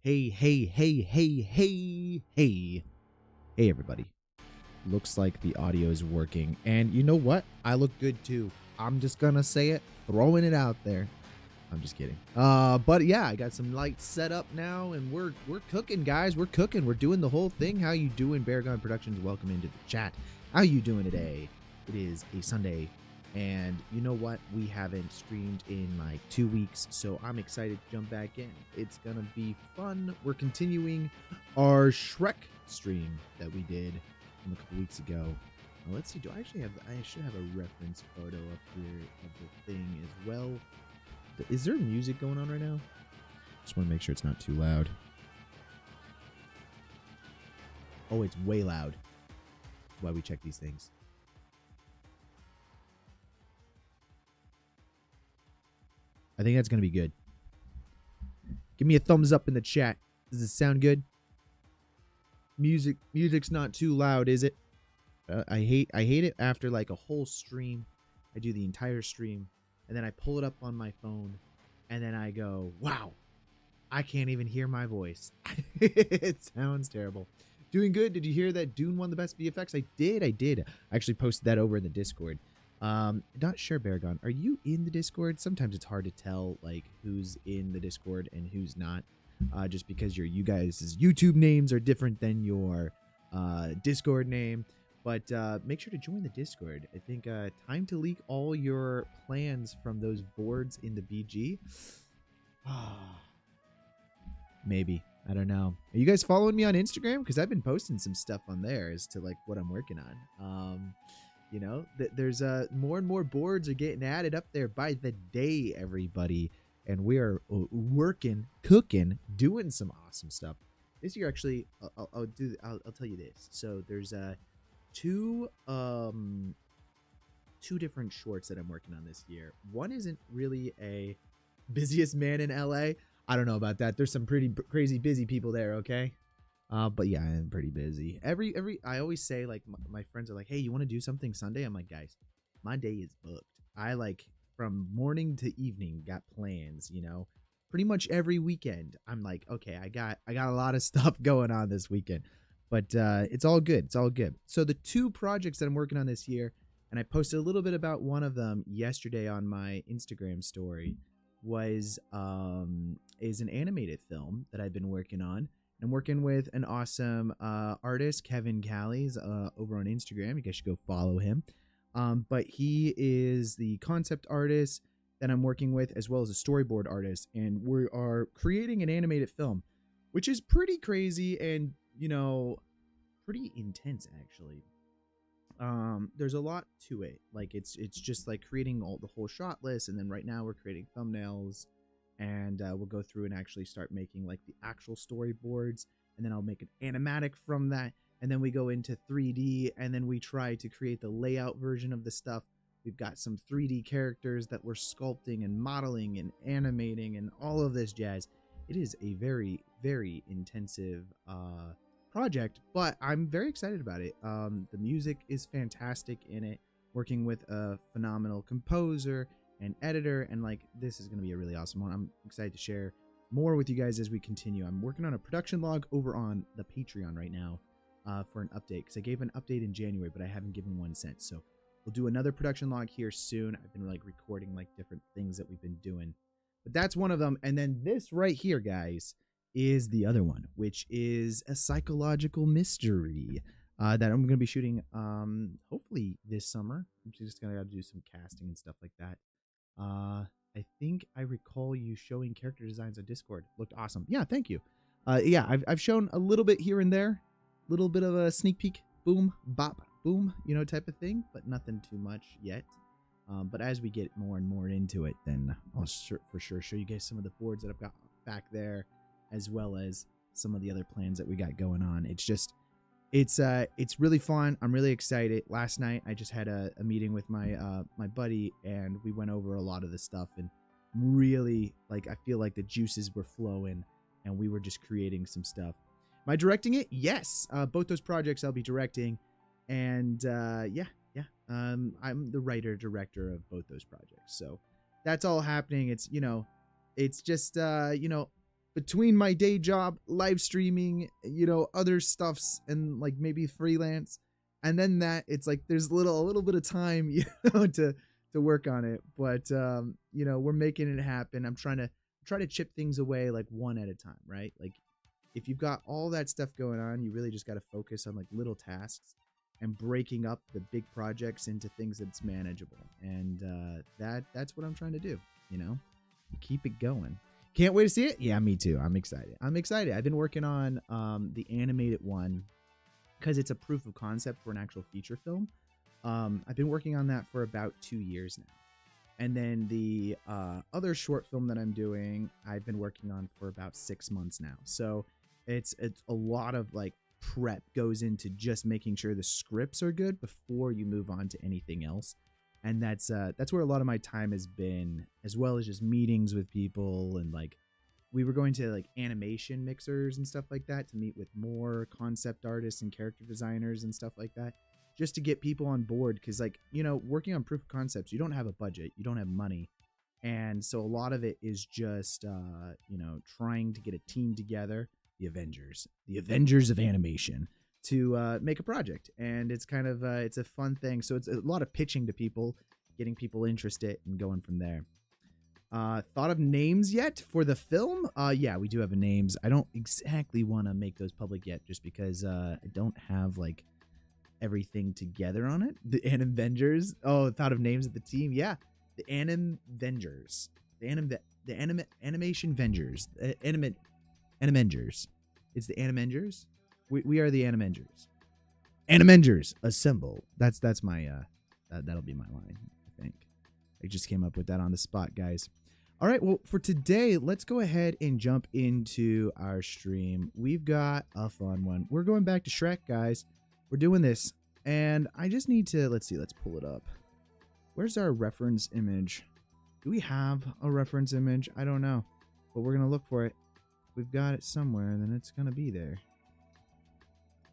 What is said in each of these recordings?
Hey, everybody. Looks like the audio is working. And you know what? I look good too. I'm just gonna say it, throwing it out there. I'm just kidding. But yeah, I got some lights set up now, and we're cooking, guys. We're cooking. We're doing the whole thing. How you doing, Beargon Productions? Welcome into the chat. How you doing today? It is a Sunday, and you know what? We haven't streamed in like 2 weeks, so I'm excited to jump back in. It's gonna be fun. We're continuing our Shrek stream that we did from a couple weeks ago. Let's see. Do I actually have? I should have a reference photo up here of the thing as well. Is there music going on right now? Just want to make sure it's not too loud. Oh, it's way loud. That's why we check these things. I think that's going to be good. Give me a thumbs up in the chat. Does it sound good? Music's not too loud, is it? I hate it after like a whole stream. I do the entire stream. And then I pull it up on my phone, and then I go, wow, I can't even hear my voice. It sounds terrible. Doing good. Did you hear that Dune won the best VFX? I did. I actually posted that over in the Discord. Not sure, Beargon, are you in the Discord? Sometimes it's hard to tell like who's in the Discord and who's not, just because you guys' YouTube names are different than your Discord name. But make sure to join the Discord. I think time to leak all your plans from those boards in the BG. Maybe. I don't know. Are you guys following me on Instagram? Because I've been posting some stuff on there as to like what I'm working on. You know, there's more and more boards are getting added up there by the day, everybody. And we are working, cooking, doing some awesome stuff. This year, actually, I'll tell you this. So there's two different shorts that I'm working on this year. One isn't really a busiest man in LA. I don't know about that. There's some pretty crazy busy people there, okay? But yeah, I'm pretty busy. I always say, like, my friends are like, hey, you want to do something Sunday? I'm like, guys, my day is booked. I like from morning to evening got plans, you know. Pretty much every weekend I'm like, okay, I got a lot of stuff going on this weekend. But it's all good. It's all good. So the two projects that I'm working on this year, and I posted a little bit about one of them yesterday on my Instagram story, is an animated film that I've been working on. I'm working with an awesome artist, Kevin Callies, over on Instagram. You guys should go follow him. But he is the concept artist that I'm working with, as well as a storyboard artist. And we are creating an animated film, which is pretty crazy and, you know, pretty intense, actually. There's a lot to it. Like, it's just like creating the whole shot list. And then right now we're creating thumbnails. And we'll go through and actually start making like the actual storyboards, and then I'll make an animatic from that, and then we go into 3D, and then we try to create the layout version of the stuff. We've got some 3D characters that we're sculpting and modeling and animating and all of this jazz. It is a very, very intensive project, but I'm very excited about it. The music is fantastic in it, working with a phenomenal composer and editor, and like this is going to be a really awesome one. I'm excited to share more with you guys as we continue. I'm working on a production log over on the Patreon right now for an update, because I gave an update in January, but I haven't given one since. So we'll do another production log here soon. I've been like recording like different things that we've been doing, but that's one of them. And then this right here, guys, is the other one, which is a psychological mystery that I'm going to be shooting hopefully this summer. I'm just going to do some casting and stuff like that. I think I recall you showing character designs on Discord. Looked awesome. Yeah, thank you. Yeah, I've shown a little bit here and there, little bit of a sneak peek, boom, bop, boom, you know, type of thing, but nothing too much yet. But as we get more and more into it, then I'll for sure show you guys some of the boards that I've got back there, as well as some of the other plans that we got going on. It's just, it's really fun. I'm really excited. Last night I just had a meeting with my my buddy, and we went over a lot of the stuff, and really, like, I feel like the juices were flowing, and we were just creating some stuff. Am I directing it? Yes. Both those projects I'll be directing, and yeah. I'm the writer director of both those projects, so that's all happening. It's, you know, it's just you know, between my day job, live streaming, other stuffs, and like maybe freelance, and then that it's like there's a little bit of time, to work on it. But we're making it happen. I'm trying to chip things away like one at a time, right? Like if you've got all that stuff going on, you really just got to focus on like little tasks and breaking up the big projects into things that's manageable. And that's what I'm trying to do. Keep it going. Can't wait to see it. Yeah, me too. I'm excited. I've been working on the animated one because it's a proof of concept for an actual feature film. I've been working on that for about 2 years now. And then the other short film that I'm doing, I've been working on for about 6 months now. So it's a lot of like prep goes into just making sure the scripts are good before you move on to anything else. And that's where a lot of my time has been, as well as just meetings with people. And like we were going to like animation mixers and stuff like that to meet with more concept artists and character designers and stuff like that, just to get people on board. Because like, working on proof of concepts, you don't have a budget, you don't have money. And so a lot of it is just, trying to get a team together, the Avengers of animation, to make a project. And it's kind of it's a fun thing. So it's a lot of pitching to people, getting people interested, and going from there. Thought of names yet for the film? Yeah, we do have names. I don't exactly want to make those public yet, just because I don't have like everything together on it. The Animavengers. Oh, thought of names of the team. Yeah, the Animavengers. The Animation Vengers. Animavengers. It's the Animavengers. We are the Animavengers. Animavengers, assemble. That's my that'll be my line, I think. I just came up with that on the spot, guys. All right, well, for today, let's go ahead and jump into our stream. We've got a fun one. We're going back to Shrek, guys. We're doing this, and I just need to, let's pull it up. Where's our reference image? Do we have a reference image? I don't know, but we're going to look for it. If we've got it somewhere, then it's going to be there.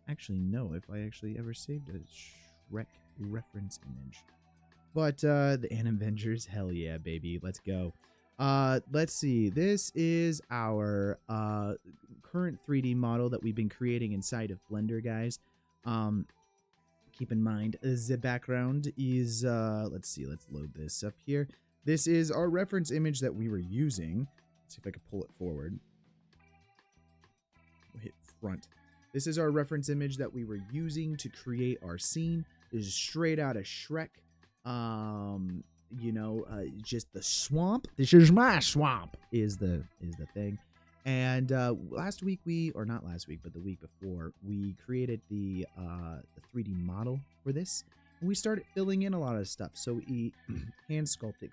Actually, no, if I actually ever saved a Shrek reference image. But the Animavengers, hell yeah, baby. Let's go. Let's see. This is our current 3D model that we've been creating inside of Blender, guys. Keep in mind, the background is, let's load this up here. This is our reference image that we were using. Let's see if I can pull it forward. We'll hit front. This is our reference image that we were using to create our scene. This is straight out of Shrek. Just the swamp. This is my swamp is the thing. And last week not last week, but the week before, we created the 3D model for this, and we started filling in a lot of stuff. So we hand sculpted,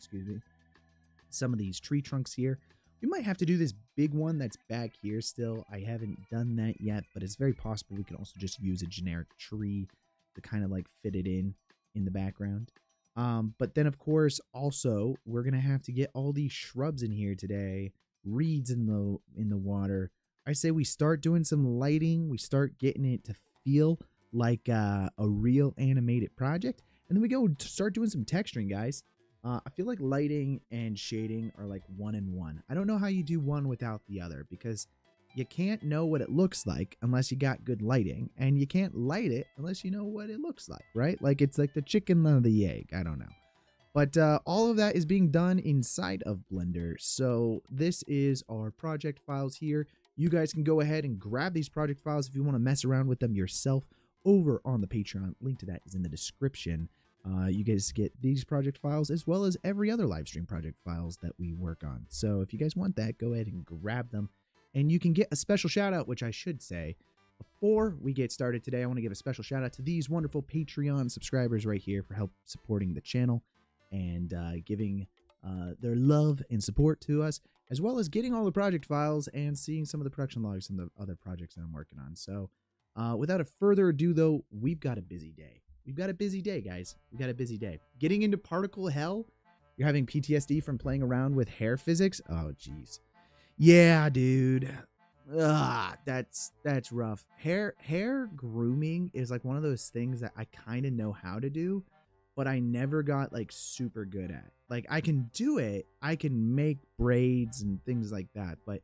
some of these tree trunks here. We might have to do this big one that's back here still. I haven't done that yet, but it's very possible we can also just use a generic tree to kind of like fit it in the background. But then, of course, also, we're going to have to get all these shrubs in here today, reeds in the water. I say we start doing some lighting. We start getting it to feel like a real animated project. And then we go to start doing some texturing, guys. I feel like lighting and shading are like one in one. I don't know how you do one without the other, because you can't know what it looks like unless you got good lighting, and you can't light it unless you know what it looks like, right? Like it's like the chicken or the egg. I don't know. But all of that is being done inside of Blender. So this is our project files here. You guys can go ahead and grab these project files if you want to mess around with them yourself over on the Patreon. Link to that is in the description. You guys get these project files as well as every other live stream project files that we work on. So if you guys want that, go ahead and grab them. And you can get a special shout out, which I should say, before we get started today, I want to give a special shout out to these wonderful Patreon subscribers right here for help supporting the channel and giving their love and support to us, as well as getting all the project files and seeing some of the production logs from the other projects that I'm working on. So without a further ado, though, we've got a busy day. We've got a busy day, guys. We've got a busy day. Getting into particle hell. You're having PTSD from playing around with hair physics. Oh, jeez. Yeah, dude. That's rough. Hair grooming is like one of those things that I kind of know how to do, but I never got like super good at. Like I can do it. I can make braids and things like that, but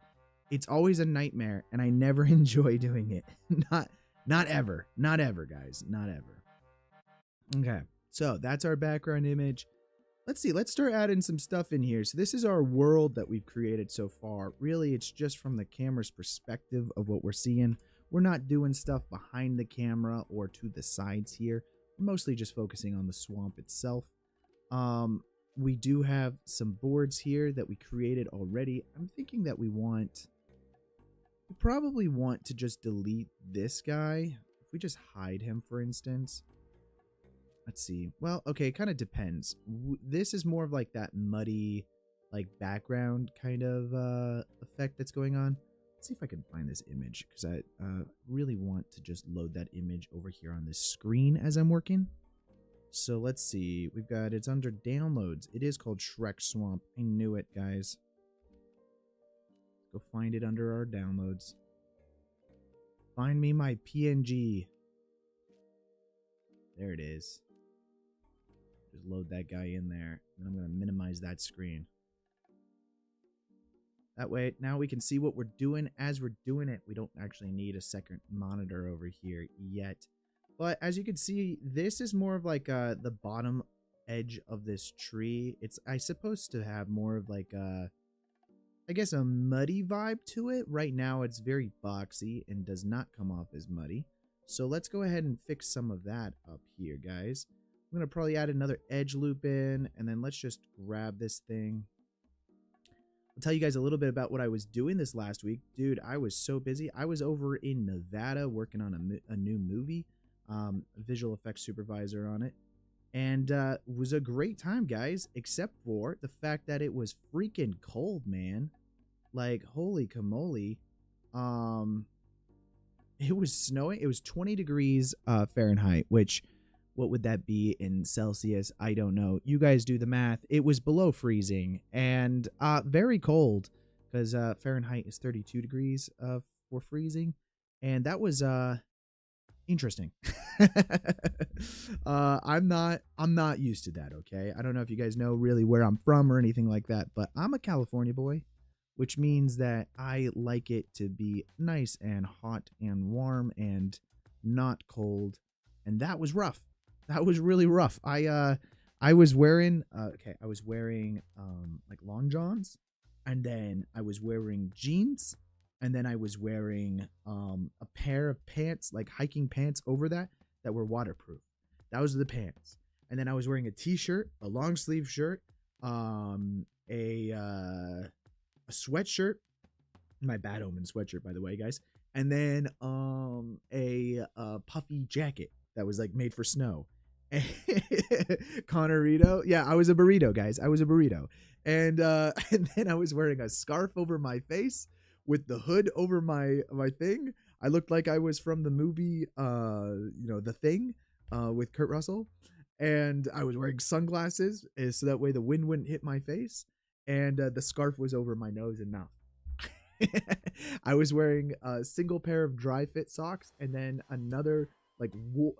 It's always a nightmare, and I never enjoy doing it. Not ever. Not ever, guys. Not ever. Okay, so that's our background image. Let's see. Let's start adding some stuff in here. So this is our world that we've created so far. Really, it's just from the camera's perspective of what we're seeing. We're not doing stuff behind the camera or to the sides here. We're mostly just focusing on the swamp itself. We do have some boards here that we created already. I'm thinking that we probably want to just delete this guy. If we just hide him, for instance. Let's see. Well, okay, it kind of depends. This is more of like that muddy, like background kind of effect that's going on. Let's see if I can find this image, because I really want to just load that image over here on this screen as I'm working. So let's see. We've got, it's under downloads. It is called Shrek Swamp. I knew it, guys. Let's go find it under our downloads. Find me my PNG. There it is. Just load that guy in there. And I'm going to minimize that screen. That way, now we can see what we're doing as we're doing it. We don't actually need a second monitor over here yet. But as you can see, this is more of like the bottom edge of this tree. It's, I suppose, to have more of like a, I guess, a muddy vibe to it. Right now, it's very boxy and does not come off as muddy. So let's go ahead and fix some of that up here, guys. I'm going to probably add another edge loop in, and then let's just grab this thing. I'll tell you guys a little bit about what I was doing this last week. Dude, I was so busy. I was over in Nevada working on a new movie. Visual effects supervisor on it, and was a great time, guys, except for the fact that it was freaking cold, man. Like, holy camole. It was snowing. It was 20 degrees Fahrenheit, which, what would that be in Celsius? I don't know. You guys do the math. It was below freezing and very cold, because Fahrenheit is 32 degrees for freezing, and that was interesting. I'm not used to that, okay? I don't know if you guys know really where I'm from or anything like that, but I'm a California boy, which means that I like it to be nice and hot and warm and not cold. And that was rough. That was really rough. I was wearing I was wearing like long johns, and then I was wearing jeans. And then I was wearing a pair of pants, like hiking pants over that were waterproof. That was the pants. And then I was wearing a t-shirt, a long sleeve shirt, a sweatshirt, my Bad Omen sweatshirt, by the way, guys. And then a puffy jacket that was like made for snow. Connorito. Yeah, I was a burrito, guys. I was a burrito. And and then I was wearing a scarf over my face, with the hood over my thing. I looked like I was from the movie, The Thing, with Kurt Russell. And I was wearing sunglasses, so that way the wind wouldn't hit my face. And the scarf was over my nose and mouth. I was wearing a single pair of dry fit socks, and then another like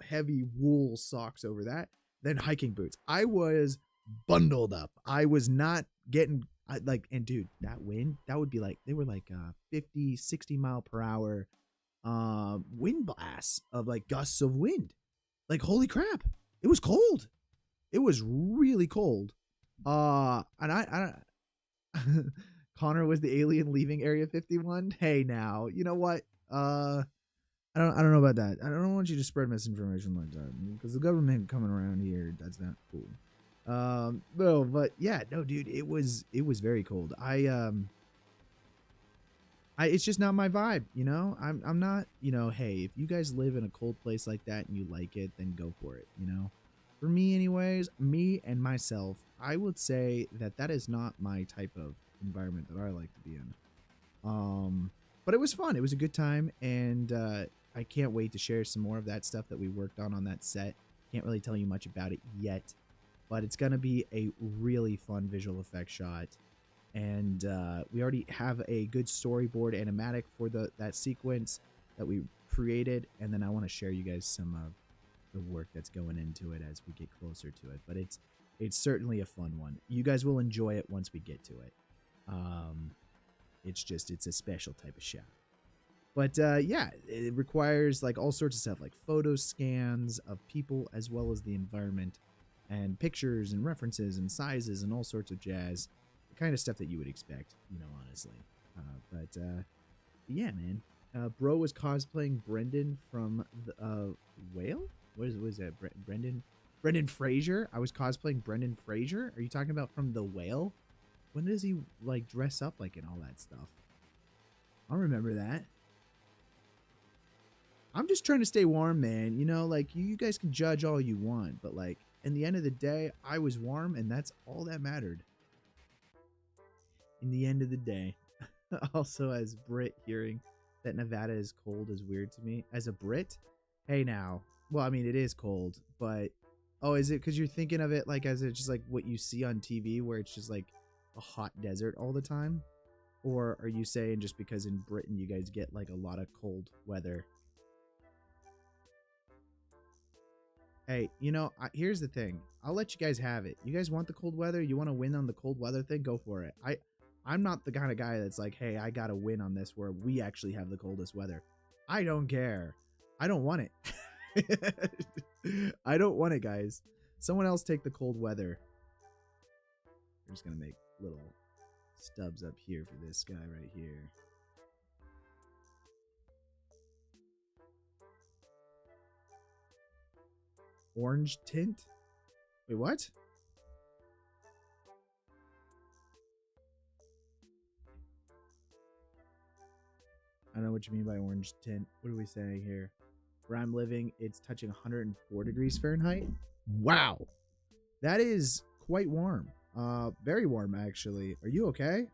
heavy wool socks over that. Then hiking boots. I was bundled up. I was not getting... and dude, that wind, that would be like, they were like 50, 60 mile per hour wind blasts of like gusts of wind. Like, holy crap. It was cold. It was really cold. And I Connor was the alien leaving Area 51. Hey, now, you know what? I don't know about that. I don't want you to spread misinformation like that, because the government coming around here, that's not cool. No, but yeah, no, dude, it was very cold. It's just not my vibe, you know. I'm not, you know, hey, if you guys live in a cold place like that and you like it, then go for it, you know. For me anyways, me and myself, I would say that is not my type of environment that I like to be in. But it was fun. It was a good time, and I can't wait to share some more of that stuff that we worked on that set. Can't really tell you much about it yet, but it's going to be a really fun visual effects shot. And we already have a good storyboard animatic for that sequence that we created. And then I want to share you guys some of the work that's going into it as we get closer to it. But it's certainly a fun one. You guys will enjoy it once we get to it. It's a special type of shot. But yeah, it requires like all sorts of stuff, like photo scans of people as well as the environment, and pictures and references and sizes and all sorts of jazz, the kind of stuff that you would expect, honestly. But yeah, man. Bro was cosplaying Brendan from the Whale. What is that? Brendan Fraser. I was cosplaying Brendan Fraser. Are you talking about from the Whale? When does he like dress up like and all that stuff? I'll remember that. I'm just trying to stay warm, man. Like you guys can judge all you want, but like in the end of the day, I was warm, and that's all that mattered. In the end of the day. Also, as Brit, hearing that Nevada is cold is weird to me. As a Brit, hey now. Well, I mean it is cold, but is it because you're thinking of it like as it's just like what you see on TV, where it's just like a hot desert all the time? Or are you saying just because in Britain you guys get like a lot of cold weather? Hey, here's the thing. I'll let you guys have it. You guys want the cold weather? You want to win on the cold weather thing? Go for it. I'm not the kind of guy that's like, hey, I got to win on this where we actually have the coldest weather. I don't care. I don't want it. I don't want it, guys. Someone else take the cold weather. I'm just going to make little stubs up here for this guy right here. Orange tint? Wait, what? I don't know what you mean by orange tint. What are we saying here? Where I'm living, it's touching 104 degrees Fahrenheit. Wow. That is quite warm. Very warm, actually. Are you okay?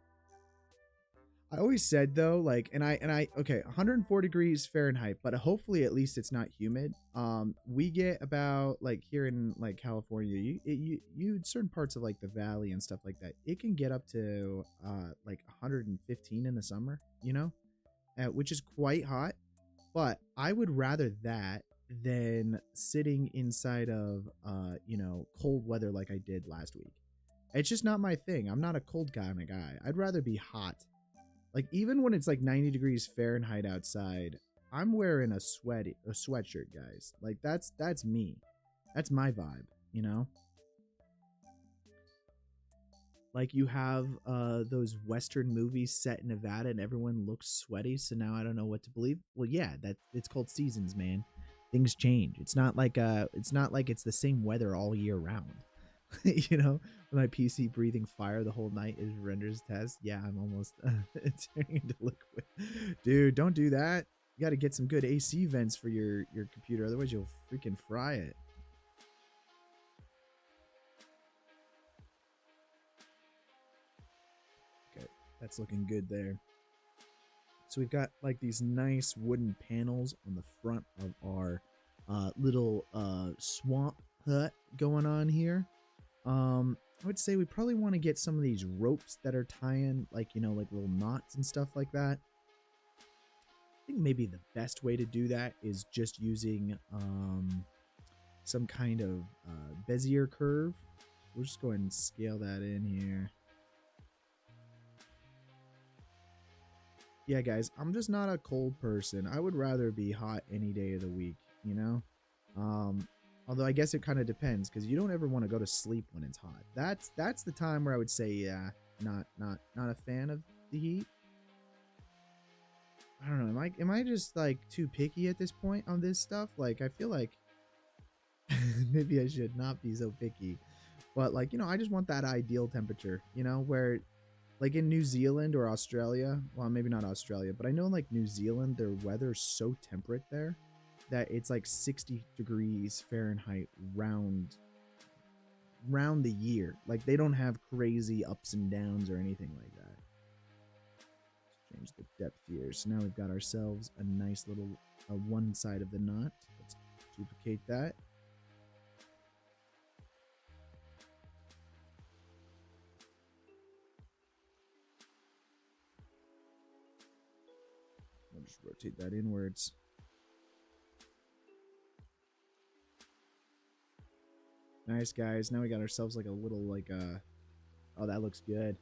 I always said though, like, okay, 104 degrees Fahrenheit, but hopefully at least it's not humid. We get about like here in like California, you certain parts of like the valley and stuff like that, it can get up to like 115 in the summer, which is quite hot. But I would rather that than sitting inside of cold weather like I did last week. It's just not my thing. I'm not a cold kind of guy. I'd rather be hot. Like even when it's like 90 degrees Fahrenheit outside, I'm wearing a sweatshirt, guys. Like that's me. That's my vibe, Like you have those Western movies set in Nevada and everyone looks sweaty, so now I don't know what to believe. Well, yeah, it's called seasons, man. Things change. It's not like it's the same weather all year round. My PC breathing fire the whole night is renders test. Yeah, I'm almost turning into liquid. Dude, don't do that. You got to get some good AC vents for your computer, otherwise you'll freaking fry it. Okay, that's looking good there. So we've got like these nice wooden panels on the front of our little swamp hut going on here. I would say we probably want to get some of these ropes that are tying like like little knots and stuff like that. I think maybe the best way to do that is just using some kind of Bezier curve. We'll just go ahead and scale that in here. Yeah, guys, I'm just not a cold person. I would rather be hot any day of the week, Although I guess it kind of depends, because you don't ever want to go to sleep when it's hot. That's the time where I would say, yeah, not a fan of the heat. I don't know. Am I just like too picky at this point on this stuff? Like I feel like maybe I should not be so picky, but like I just want that ideal temperature. Where like in New Zealand or Australia. Well, maybe not Australia, but I know in like New Zealand, their weather's so temperate there that it's like 60 degrees Fahrenheit round the year. Like they don't have crazy ups and downs or anything like that. Let's change the depth here. So now we've got ourselves a nice little one side of the knot. Let's duplicate that. I'll just rotate that inwards. Nice, guys. Now we got ourselves like a little like oh, that looks good.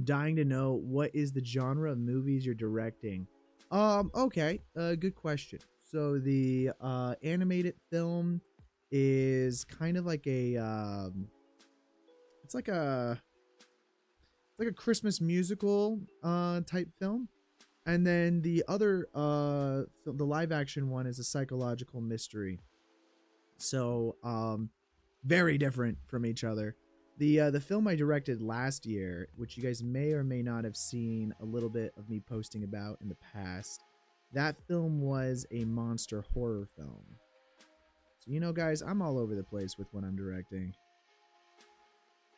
Dying to know, what is the genre of movies you're directing? Okay, good question. So the animated film is kind of like a it's like a Christmas musical type film. And then the other the live action one is a psychological mystery. So very different from each other. The film I directed last year, which you guys may or may not have seen a little bit of me posting about in the past, that film was a monster horror film. So, you know, guys, I'm all over the place with what I'm directing.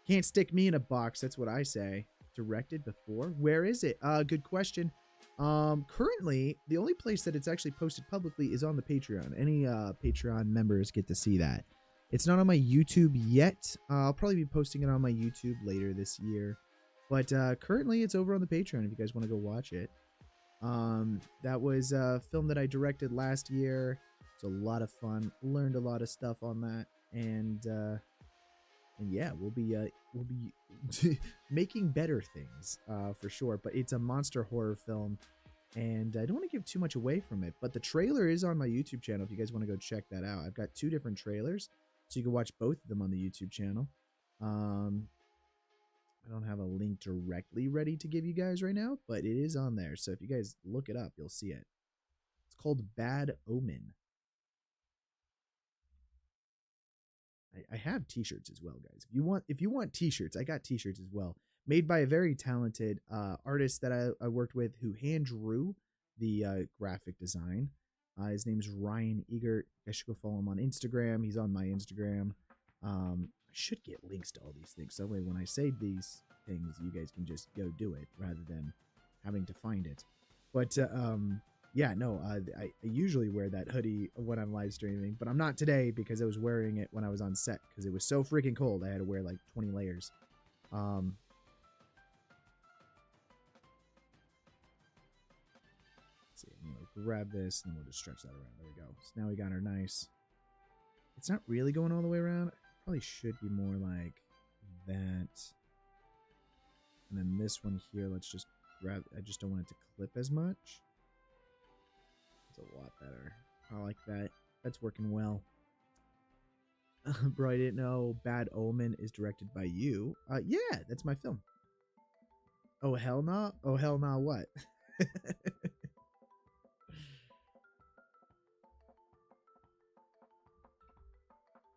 Can't stick me in a box, that's what I say. Directed before? Where is it? Good question. Currently, the only place that it's actually posted publicly is on the Patreon. Any Patreon members get to see that. It's not on my YouTube yet. I'll probably be posting it on my YouTube later this year. But currently, it's over on the Patreon if you guys want to go watch it. That was a film that I directed last year. It's a lot of fun. Learned a lot of stuff on that, and yeah, we'll be making better things for sure. But it's a monster horror film, and I don't want to give too much away from it. But the trailer is on my YouTube channel if you guys want to go check that out. I've got 2 different trailers, so you can watch both of them on the YouTube channel. I don't have a link directly ready to give you guys right now, but it is on there. So if you guys look it up, you'll see it. It's called Bad Omen. I have t-shirts as well, guys. If you want t-shirts, I got t-shirts as well, made by a very talented artist that I worked with, who hand drew the graphic design. His name's Ryan Egert. You guys should go follow him on Instagram. He's on my Instagram. I should get links to all these things, so that way when I say these things, you guys can just go do it rather than having to find it. But yeah, no, I usually wear that hoodie when I'm live streaming, but I'm not today because I was wearing it when I was on set because it was so freaking cold. I had to wear like 20 layers. Let's see, I'm gonna grab this and then we'll just stretch that around. There we go. So now we got our nice. It's not really going all the way around. Probably should be more like that. And then this one here, let's just grab. I just don't want it to clip as much. It's a lot better. I like that. That's working well. Bro, I didn't know Bad Omen is directed by you. Yeah, that's my film. Oh, hell nah? Oh, hell nah what?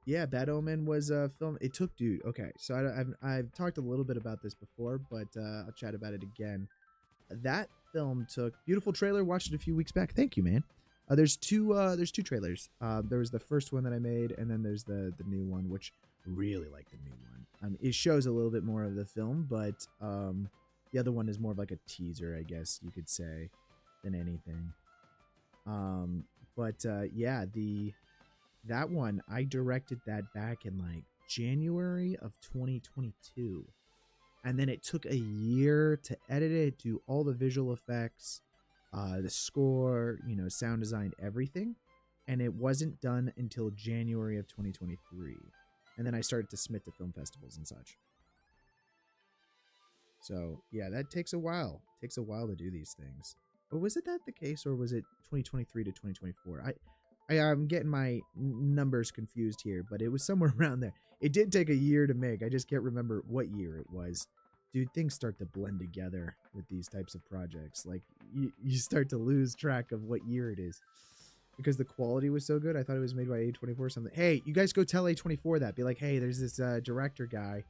Yeah, Bad Omen was a film. It took, dude. Okay, so I've talked a little bit about this before, but I'll chat about it again. That film took, beautiful trailer. Watched it a few weeks back. Thank you, man. There's two trailers. There was the first one that I made, and then there's the new one, which really like the new one. It shows a little bit more of the film, but the other one is more of like a teaser, I guess you could say, than anything. But yeah, that one, I directed that back in like January of 2022. And then it took a year to edit it, do all the visual effects, the score, you know, sound design, everything. And it wasn't done until January of 2023. And then I started to submit to film festivals and such. So yeah, that takes a while. It takes a while to do these things. But was it that the case, or was it 2023 to 2024? I'm getting my numbers confused here, but it was somewhere around there. It did take a year to make. I just can't remember what year it was. Dude, things start to blend together with these types of projects. Like, you start to lose track of what year it is. Because the quality was so good, I thought it was made by A24 or something. Hey, you guys go tell A24 that. Be like, hey, there's this director guy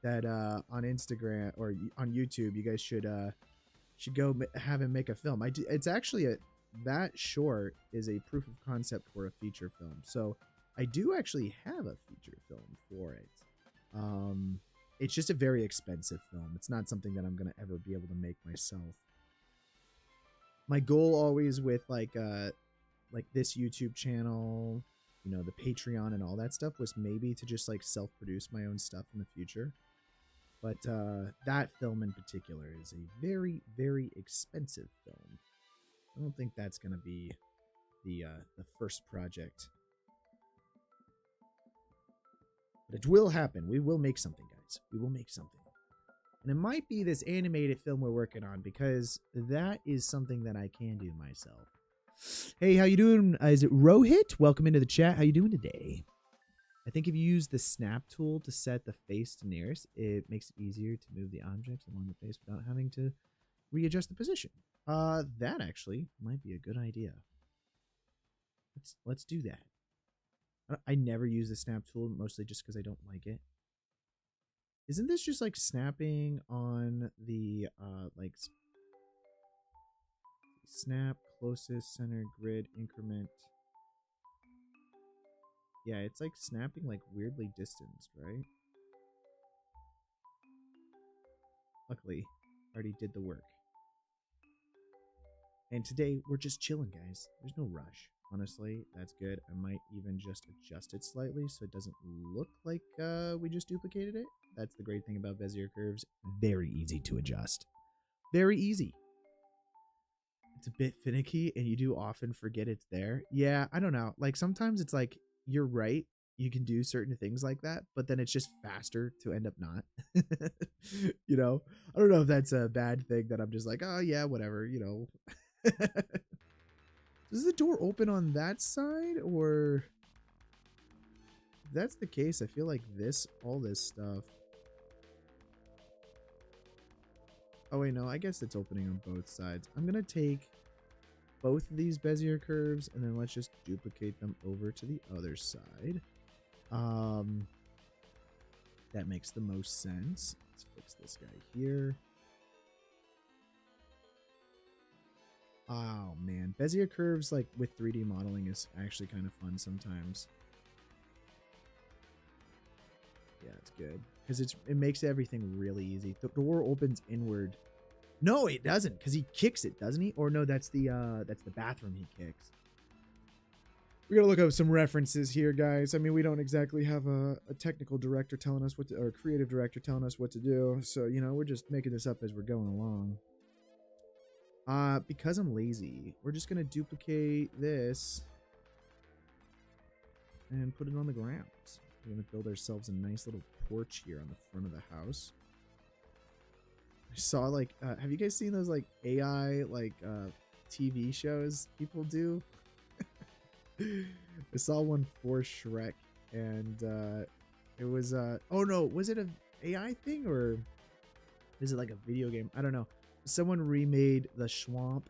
that on Instagram or on YouTube, you guys should go have him make a film. It's actually that short is a proof of concept for a feature film. So I do actually have a feature film for it. It's just a very expensive film. It's not something that I'm going to ever be able to make myself. My goal always with like this YouTube channel, you know, the Patreon and all that stuff was maybe to just like self-produce my own stuff in the future. But that film in particular is a very, very expensive film. I don't think that's going to be the first project. But it will happen. We will make something, guys. We will make something. And it might be this animated film we're working on, because that is something that I can do myself. Hey, how you doing? Is it Rohit? Welcome into the chat. How you doing today? I think if you use the snap tool to set the face to nearest, it makes it easier to move the objects along the face without having to readjust the position. That actually might be a good idea. Let's do that. I never use the snap tool, mostly just because I don't like it. Isn't this just like snapping on the like snap closest center grid increment? Yeah, it's like snapping like weirdly distanced, right? Luckily, I already did the work. And today we're just chilling, guys. There's no rush. Honestly, that's good. I might even just adjust it slightly so it doesn't look like we just duplicated it. That's the great thing about Bezier curves. Very easy to adjust. Very easy. It's a bit finicky and you do often forget it's there. Yeah, I don't know. Like sometimes it's like, you're right. You can do certain things like that, but then it's just faster to end up not. You know? I don't know if that's a bad thing that I'm just like, oh yeah, whatever, you know. Does the door open on that side, or if that's the case, I feel like all this stuff. Oh wait, no, I guess it's opening on both sides. I'm gonna take both of these Bezier curves and then let's just duplicate them over to the other side. That makes the most sense. Let's fix this guy here. Oh man, Bezier curves like with 3D modeling is actually kind of fun sometimes. Yeah, it's good because it makes everything really easy. The door opens inward. No, it doesn't, because he kicks it, doesn't he? Or no, that's the bathroom he kicks. We gotta look up some references here, guys. I mean, we don't exactly have a technical director telling us what to, or a creative director telling us what to do. So, you know, we're just making this up as we're going along. Because I'm lazy, we're just gonna duplicate this and put it on the ground. We're gonna build ourselves a nice little porch here on the front of the house. I saw like, have you guys seen those like AI like TV shows people do? I saw one for Shrek, and it was oh no, was it an AI thing or is it like a video game? I don't know. Someone remade the swamp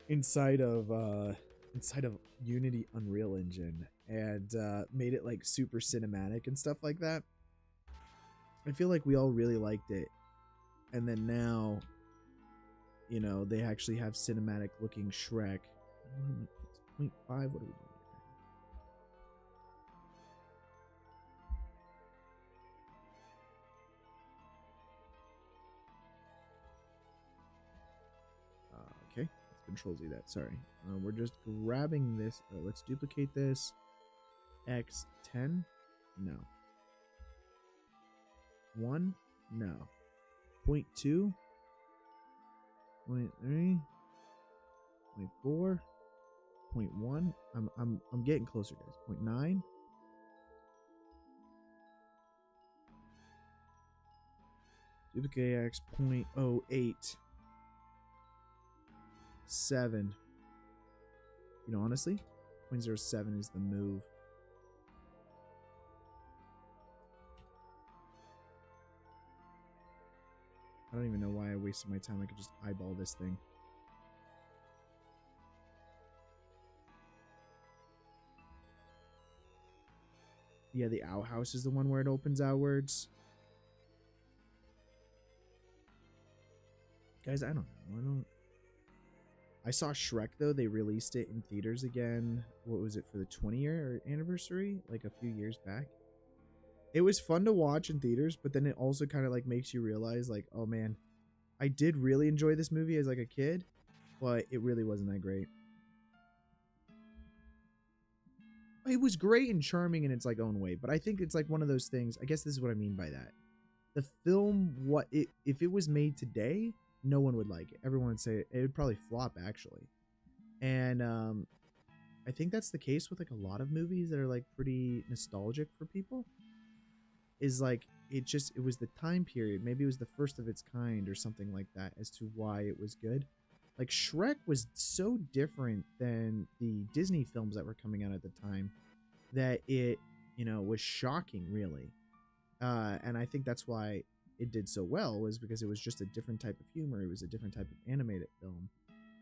inside of Unity Unreal Engine and made it like super cinematic and stuff like that. I feel like we all really liked it, and then now, you know, they actually have cinematic looking Shrek. 0.5. What are we doing here? Okay, let's Control Z that. Sorry, we're just grabbing this. Let's duplicate this. X10. No. 1. No. 0.2. 0.3. 0.4. 0.1. I'm getting closer, guys. 0.9. Duplicate X 0.08. 7. You know, honestly, 0.07 is the move. I don't even know why I wasted my time. I could just eyeball this thing. Yeah, the outhouse is the one where it opens outwards. Guys, I don't know. I saw Shrek, though. They released it in theaters again. What was it, for the 20-year anniversary? Like a few years back. It was fun to watch in theaters, but then it also kind of like makes you realize like, oh man, I did really enjoy this movie as like a kid, but it really wasn't that great. It was great and charming in its like own way, but I think it's like one of those things. I guess this is what I mean by that. The film, if it was made today, no one would like it. Everyone would say it would probably flop, actually. And I think that's the case with like a lot of movies that are like pretty nostalgic for people. is like it was the time period. Maybe it was the first of its kind or something like that as to why it was good. Like Shrek was so different than the Disney films that were coming out at the time that it, you know, was shocking really. And I think that's why it did so well, was because it was just a different type of humor. It was a different type of animated film.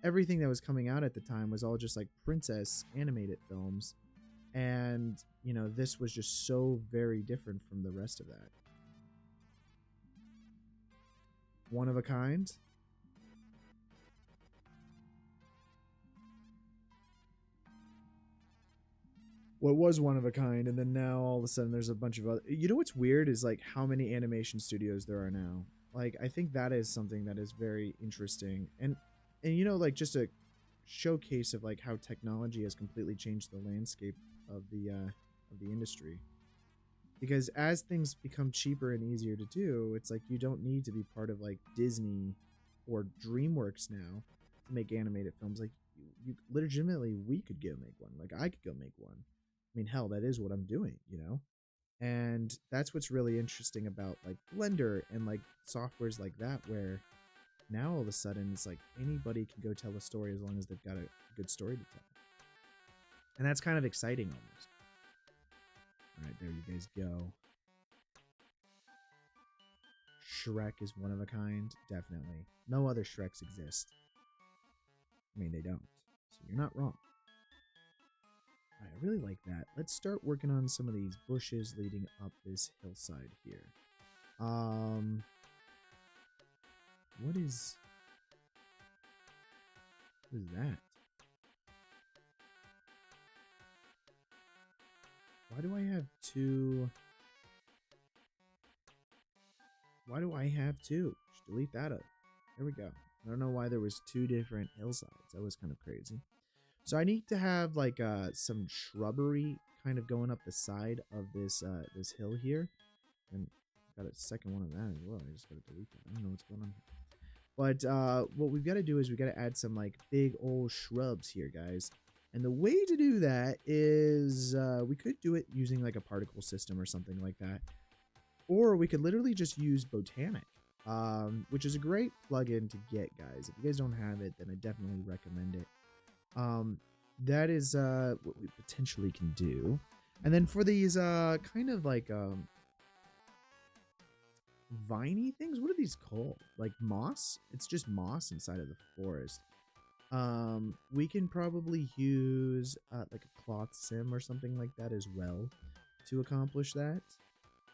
Everything that was coming out at the time was all just like princess animated films. And, you know, this was just so very different from the rest of that. One of a kind. What was one of a kind, and then now all of a sudden there's a bunch of other. You know what's weird is like how many animation studios there are now. Like I think that is something that is very interesting, and you know, like just a showcase of like how technology has completely changed the landscape of the industry. Because as things become cheaper and easier to do, it's like you don't need to be part of like Disney or DreamWorks now to make animated films. Like you legitimately, we could go make one. Like I could go make one. I mean, hell, that is what I'm doing, you know? And that's what's really interesting about like Blender and like softwares like that, where now all of a sudden it's like anybody can go tell a story as long as they've got a good story to tell. And that's kind of exciting almost. All right, there you guys go. Shrek is one of a kind, definitely. No other Shreks exist. I mean, they don't. So you're not wrong. I really like that. Let's start working on some of these bushes leading up this hillside here. What is that? Why do I have two? Why do I have two? Just delete that up. There we go. I don't know why there was two different hillsides. That was kind of crazy. So I need to have like some shrubbery kind of going up the side of this this hill here, and got a second one of that as well. I just gotta delete that. I don't know what's going on here. But what we've got to do is we got to add some like big old shrubs here, guys. And the way to do that is we could do it using like a particle system or something like that, or we could literally just use Botanic, which is a great plugin to get, guys. If you guys don't have it, then I definitely recommend it. That is what we potentially can do. And then for these kind of like viney things, what are these called? Like moss? It's just moss inside of the forest. We can probably use like a cloth sim or something like that as well to accomplish that.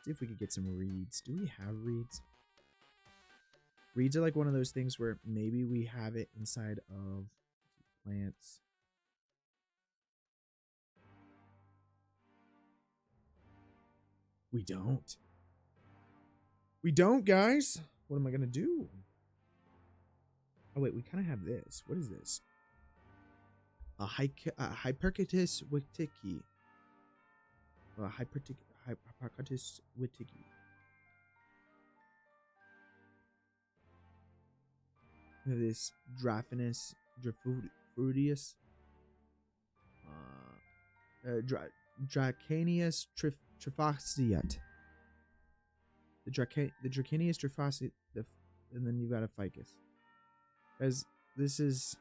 See if we could get some reeds. Do we have reeds? Reeds are like one of those things where maybe we have it inside of plants. We don't. We don't, guys. What am I gonna do? Oh wait, we kind of have this. What is this? A Hypercatus witiki. Hypercatus witiki. We have this Draphinus Drafrudius. Dracanius Trifasiat. The Dracanius Trifasiat, and then you've got a ficus. As this is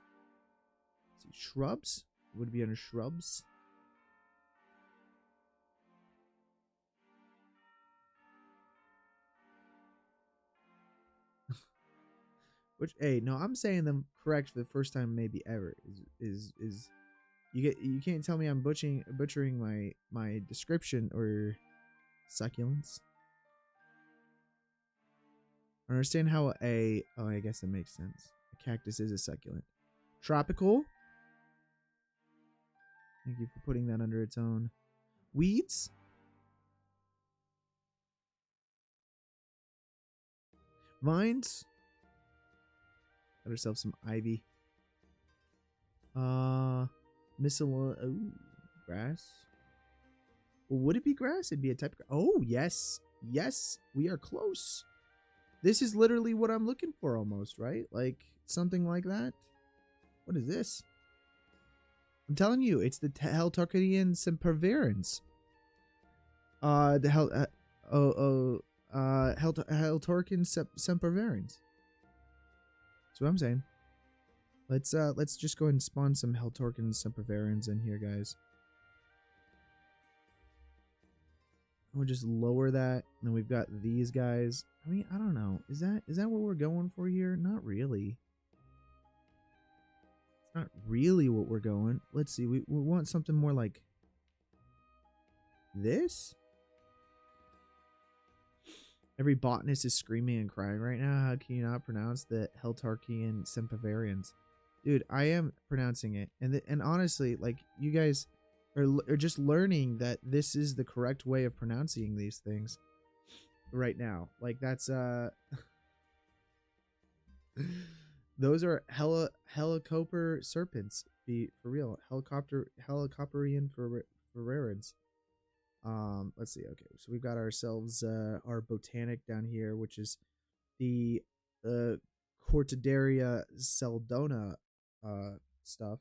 shrubs? Would it be under shrubs? Which, hey, no, I'm saying them correct for the first time maybe ever. Is you can't tell me I'm butchering my description or succulents. I understand how oh, I guess that makes sense. A cactus is a succulent. Tropical. Thank you for putting that under its own. Weeds. Vines. Got ourselves some ivy. Miscellaneous. Ooh, grass. Well, would it be grass? It'd be a type of. Oh, yes. Yes, we are close. This is literally what I'm looking for almost, right? Like something like that. What is this? I'm telling you, it's the Heltarchian sempervirens. The hell. Heltorkin sempervirens. That's what I'm saying. Let's just go ahead and spawn some Heltorkin sempervirens in here, guys. We'll just lower that, and then we've got these guys. I mean, I don't know. Is that what we're going for here? Not really. It's not really what we're going. Let's see. We want something more like this. Every botanist is screaming and crying right now. How can you not pronounce the Heltarchian sempervirens? Dude, I am pronouncing it. And honestly, like, you guys are just learning that this is the correct way of pronouncing these things right now. Like, that's those are helicoper serpents, for real. Helicopterian Ferrarians. Let's see. Okay, so we've got ourselves our botanic down here, which is the Cortidaria seldona stuff.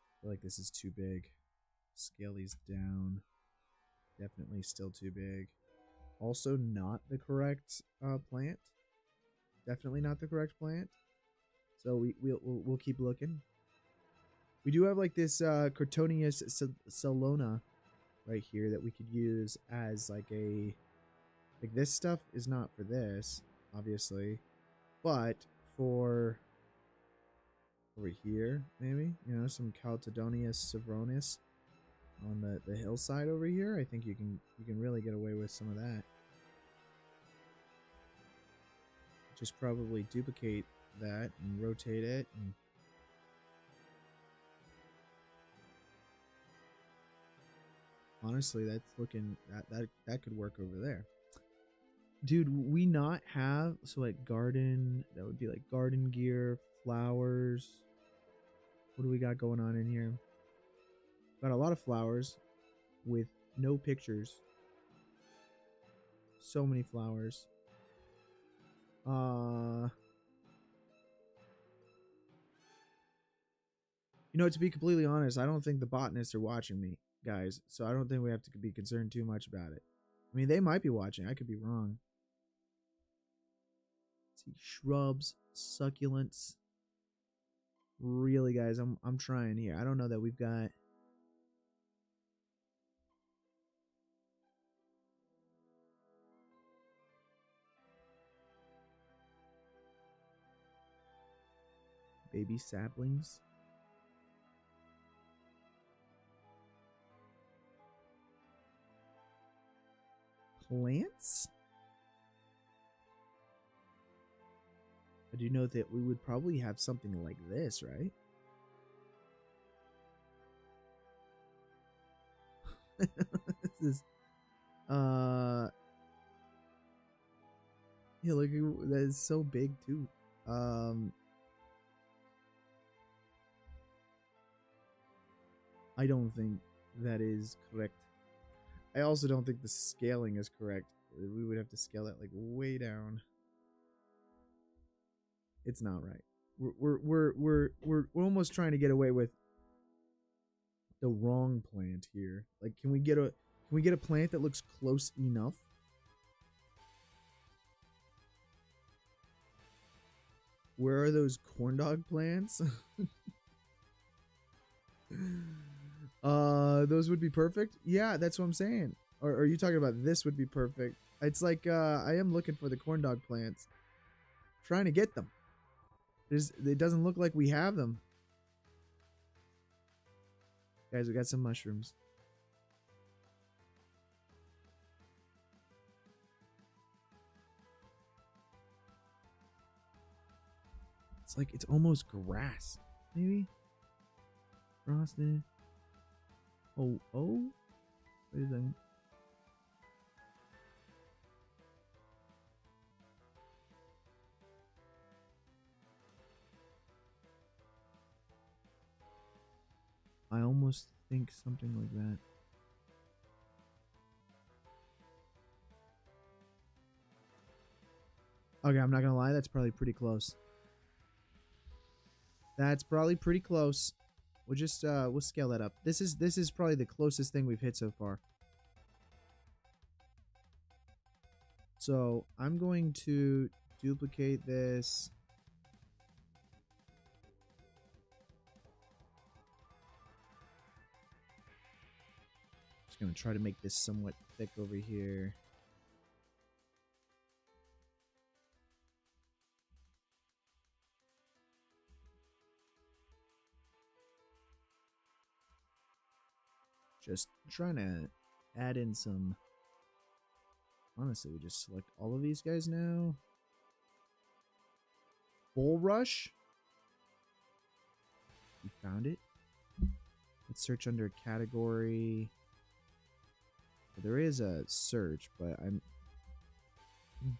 I feel like this is too big. Scale these down. Definitely still too big. Also not the correct plant. Definitely not the correct plant. So we'll keep looking. We do have like this Cortonius Salona right here that we could use as like a, like, this stuff is not for this, obviously, but for over here, maybe, you know, some Caltodonius Savronis on the hillside over here. I think you can really get away with some of that. Just probably duplicate that and rotate it, and honestly, that's looking, that could work over there. Dude, we not have, so like garden, that would be like garden gear, flowers. What do we got going on in here? Got a lot of flowers with no pictures. So many flowers. You know, to be completely honest, I don't think the botanists are watching me, guys. So I don't think we have to be concerned too much about it. I mean, they might be watching. I could be wrong. Let's see, shrubs, succulents. Really, guys, I'm trying here. I don't know that we've got. Baby saplings. Plants? I do know that we would probably have something like this, right? This is, yeah, look, that is so big too. I don't think that is correct. I also don't think the scaling is correct. We would have to scale that like way down. It's not right. We're almost trying to get away with the wrong plant here. Like, can we get a plant that looks close enough? Where are those corn dog plants? Those would be perfect. Yeah, that's what I'm saying. Or are you talking about this would be perfect? It's like I am looking for the corn dog plants. Trying to get them. It doesn't look like we have them. Guys, we got some mushrooms. It's like it's almost grass. Maybe? Frosted. Oh. Wait a second. I almost think something like that. Okay, I'm not gonna lie, that's probably pretty close. That's probably pretty close. We'll just we'll scale that up. This is probably the closest thing we've hit so far. So I'm going to duplicate this. Just going to try to make this somewhat thick over here. Just trying to add in some. Honestly, we just select all of these guys now. Bull Rush. We found it. Let's search under category. There is a search, but I'm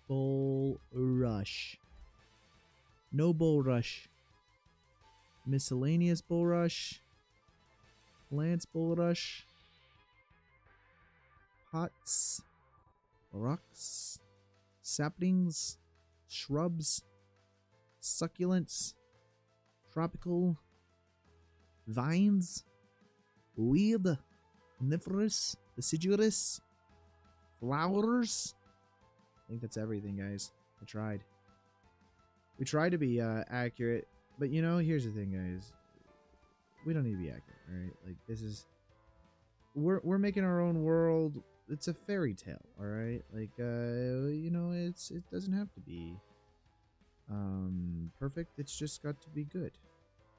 Bull Rush. No Bull Rush. Miscellaneous Bull Rush. Lance Bull Rush. Pots. Rocks. Saplings. Shrubs. Succulents. Tropical. Vines. Weed. Coniferous. Deciduous. Flowers. I think that's everything, guys. I tried. We tried to be accurate, but you know, here's the thing, guys. We don't need to be accurate, alright? Like, this is... We're making our own world. It's a fairy tale, alright? Like, you know, it doesn't have to be perfect. It's just got to be good.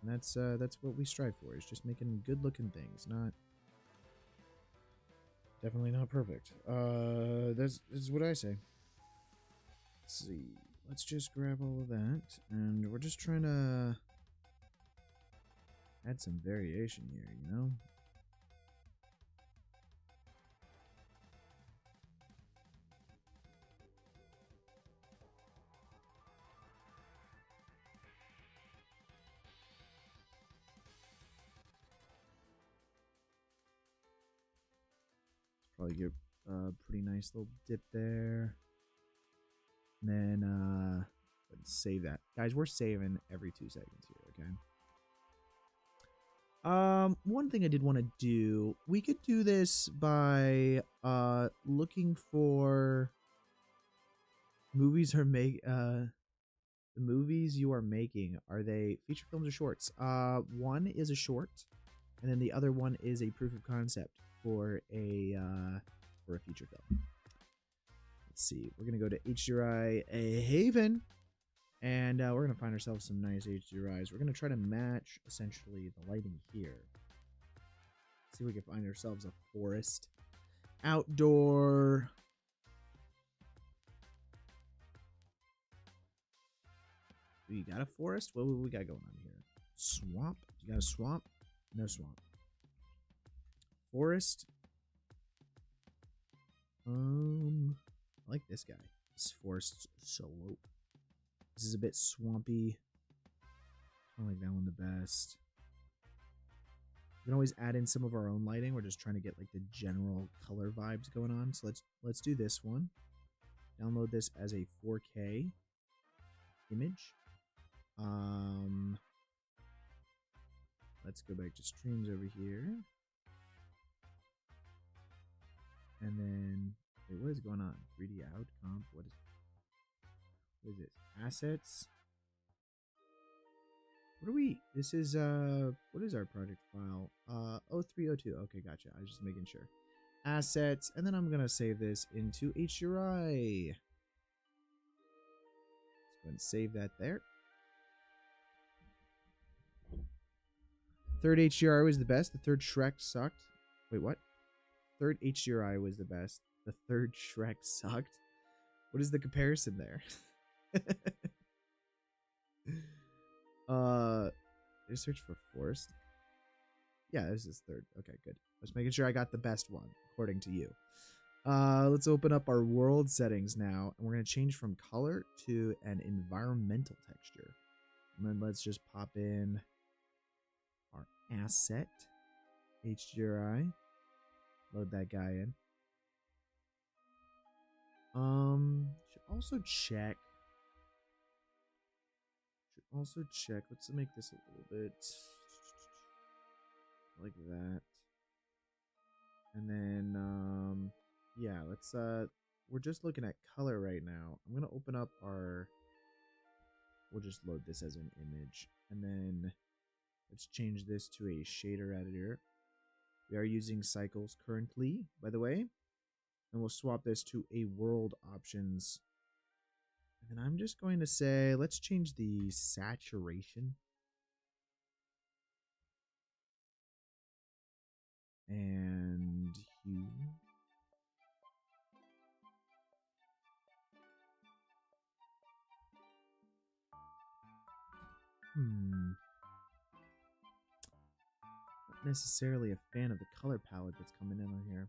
And that's what we strive for, is just making good-looking things, not... Definitely not perfect. This is what I say. Let's see. Let's just grab all of that, and we're just trying to add some variation here, you know? Probably get a pretty nice little dip there. And then, let's save that. Guys, we're saving every 2 seconds here, okay? One thing I did want to do, we could do this by, looking for movies the movies you are making. Are they feature films or shorts? One is a short, and then the other one is a proof of concept for a feature film. Let's see. We're gonna go to HDRI Haven, and we're gonna find ourselves some nice HDRIs. We're gonna try to match essentially the lighting here. See if we can find ourselves a forest, outdoor. We got a forest. What we got going on here? Swamp. You got a swamp? No swamp. Forest. I like this guy. This forest slope. This is a bit swampy. I like that one the best. We can always add in some of our own lighting. We're just trying to get like the general color vibes going on. So let's do this one. Download this as a 4K image. Let's go back to streams over here. And then, wait, what is going on? 3D out, comp, what is this? Assets. What are we? This is, what is our project file? 0302. Okay, gotcha. I was just making sure. Assets, and then I'm gonna save this into HDRI. Let's go and save that there. Third HDRI was the best. The third Shrek sucked. Wait, what? Third HDRI was the best. The third Shrek sucked. What is the comparison there? Just search for forest. Yeah, this is third. Okay, good. Just making sure I got the best one according to you. Let's open up our world settings now, and we're gonna change from color to an environmental texture. And then let's just pop in our asset HDRI. Load that guy in. Should also check. Let's make this a little bit like that. And then, yeah, let's we're just looking at color right now. I'm going to open up our, we'll just load this as an image. And then let's change this to a shader editor. We are using cycles currently, by the way. And we'll swap this to a world options. And then I'm just going to say, let's change the saturation. And hue. Not necessarily a fan of the color palette that's coming in on here.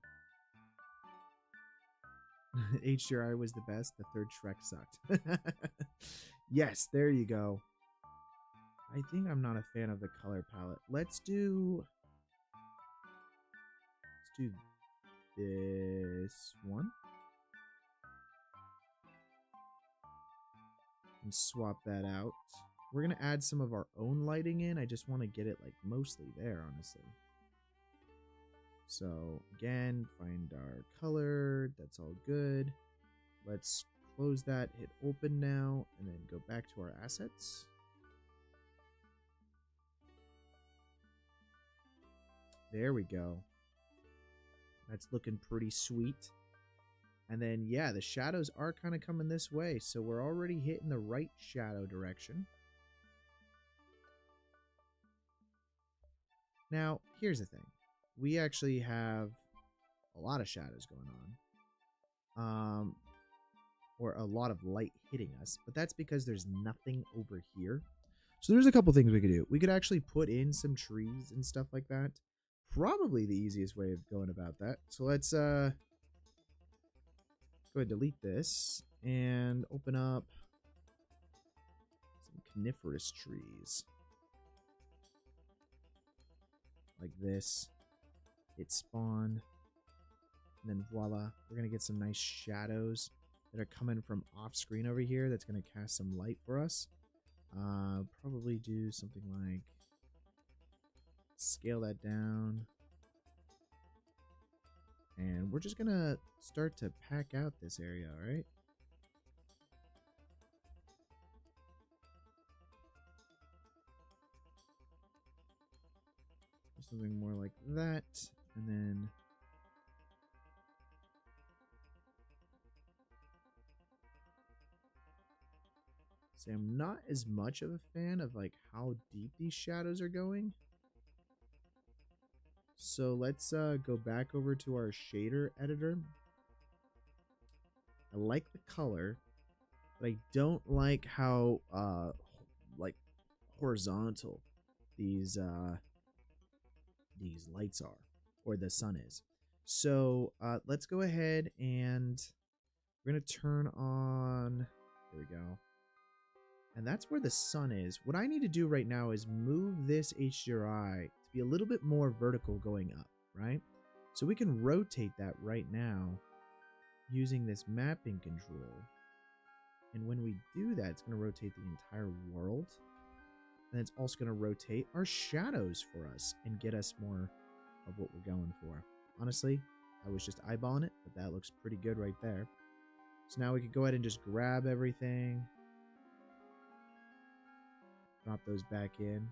HDRI was the best. The third Shrek sucked. Yes, there you go. I think I'm not a fan of the color palette. Let's do this one. And swap that out. We're going to add some of our own lighting in. I just want to get it like mostly there, honestly. So again, find our color. That's all good. Let's close that, hit open now, and then go back to our assets. There we go. That's looking pretty sweet. And then, yeah, the shadows are kind of coming this way. So we're already hitting the right shadow direction. Now, here's the thing. We actually have a lot of shadows going on. Or a lot of light hitting us. But that's because there's nothing over here. So there's a couple things we could do. We could actually put in some trees and stuff like that. Probably the easiest way of going about that. So let's go ahead and delete this and open up some coniferous trees. Like this. Hit spawn. And then voila. We're going to get some nice shadows that are coming from off screen over here. That's going to cast some light for us. Probably do something like scale that down. And we're just going to start to pack out this area, alright? Something more like that. And then say I'm not as much of a fan of like how deep these shadows are going. So let's go back over to our shader editor. I like the color, but I don't like how like horizontal these lights are, or the sun is. So let's go ahead and we're gonna turn on. There we go. And that's where the sun is. What I need to do right now is move this HDRI to be a little bit more vertical going up, right? So we can rotate that right now using this mapping control. And when we do that, it's going to rotate the entire world. And it's also going to rotate our shadows for us and get us more of what we're going for. Honestly, I was just eyeballing it, but that looks pretty good right there. So now we can go ahead and just grab everything. Drop those back in.